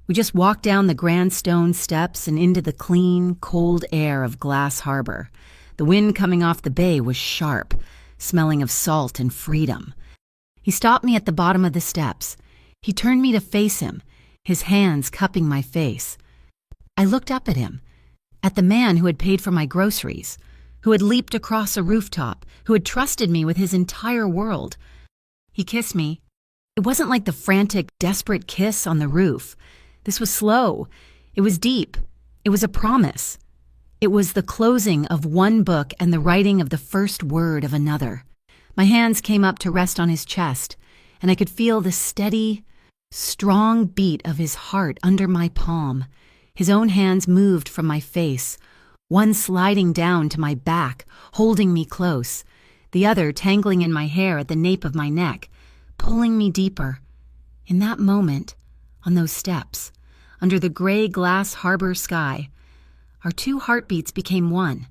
Speaker 1: We just walked down the grand stone steps and into the clean, cold air of Glass Harbor. The wind coming off the bay was sharp, smelling of salt and freedom. He stopped me at the bottom of the steps. He turned me to face him, his hands cupping my face. I looked up at him, at the man who had paid for my groceries, who had leaped across a rooftop, who had trusted me with his entire world. He kissed me. It wasn't like the frantic, desperate kiss on the roof. This was slow. It was deep. It was a promise. It was the closing of one book and the writing of the first word of another. My hands came up to rest on his chest, and I could feel the steady, strong beat of his heart under my palm. His own hands moved from my face, one sliding down to my back, holding me close, the other tangling in my hair at the nape of my neck, pulling me deeper. In that moment, on those steps, under the gray Glass Harbor sky, our two heartbeats became one.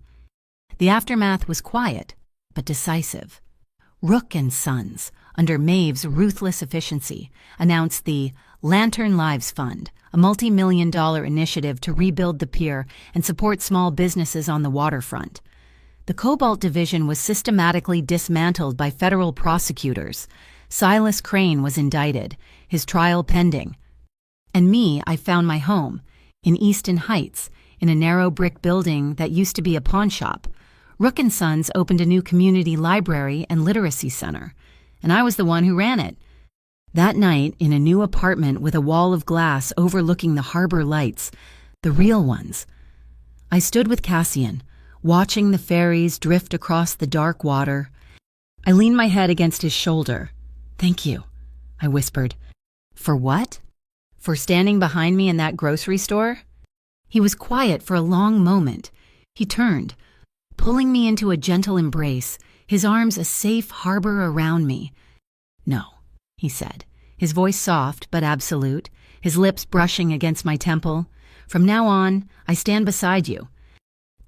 Speaker 1: The aftermath was quiet, but decisive. Rook & Sons, under Maeve's ruthless efficiency, announced the Lantern Lives Fund, a multi-million-dollar initiative to rebuild the pier and support small businesses on the waterfront. The Cobalt Division was systematically dismantled by federal prosecutors. Silas Crane was indicted, his trial pending. And me, I found my home, in Easton Heights, in a narrow brick building that used to be a pawn shop. Rook & Sons opened a new community library and literacy center, and I was the one who ran it. That night, in a new apartment with a wall of glass overlooking the harbor lights, the real ones, I stood with Cassian, watching the ferries drift across the dark water. I leaned my head against his shoulder. "Thank you," I whispered. "For what? For standing behind me in that grocery store?" He was quiet for a long moment. He turned, pulling me into a gentle embrace, his arms a safe harbor around me. "No," he said, his voice soft but absolute, his lips brushing against my temple. "From now on, I stand beside you."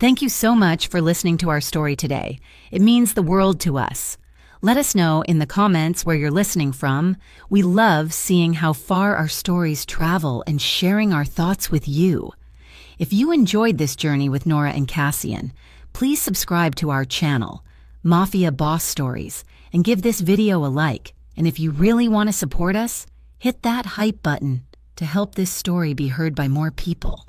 Speaker 1: Thank you so much for listening to our story today. It means the world to us. Let us know in the comments where you're listening from. We love seeing how far our stories travel and sharing our thoughts with you. If you enjoyed this journey with Nora and Cassian, please subscribe to our channel, Mafia Boss Stories, and give this video a like. And if you really want to support us, hit that hype button to help this story be heard by more people.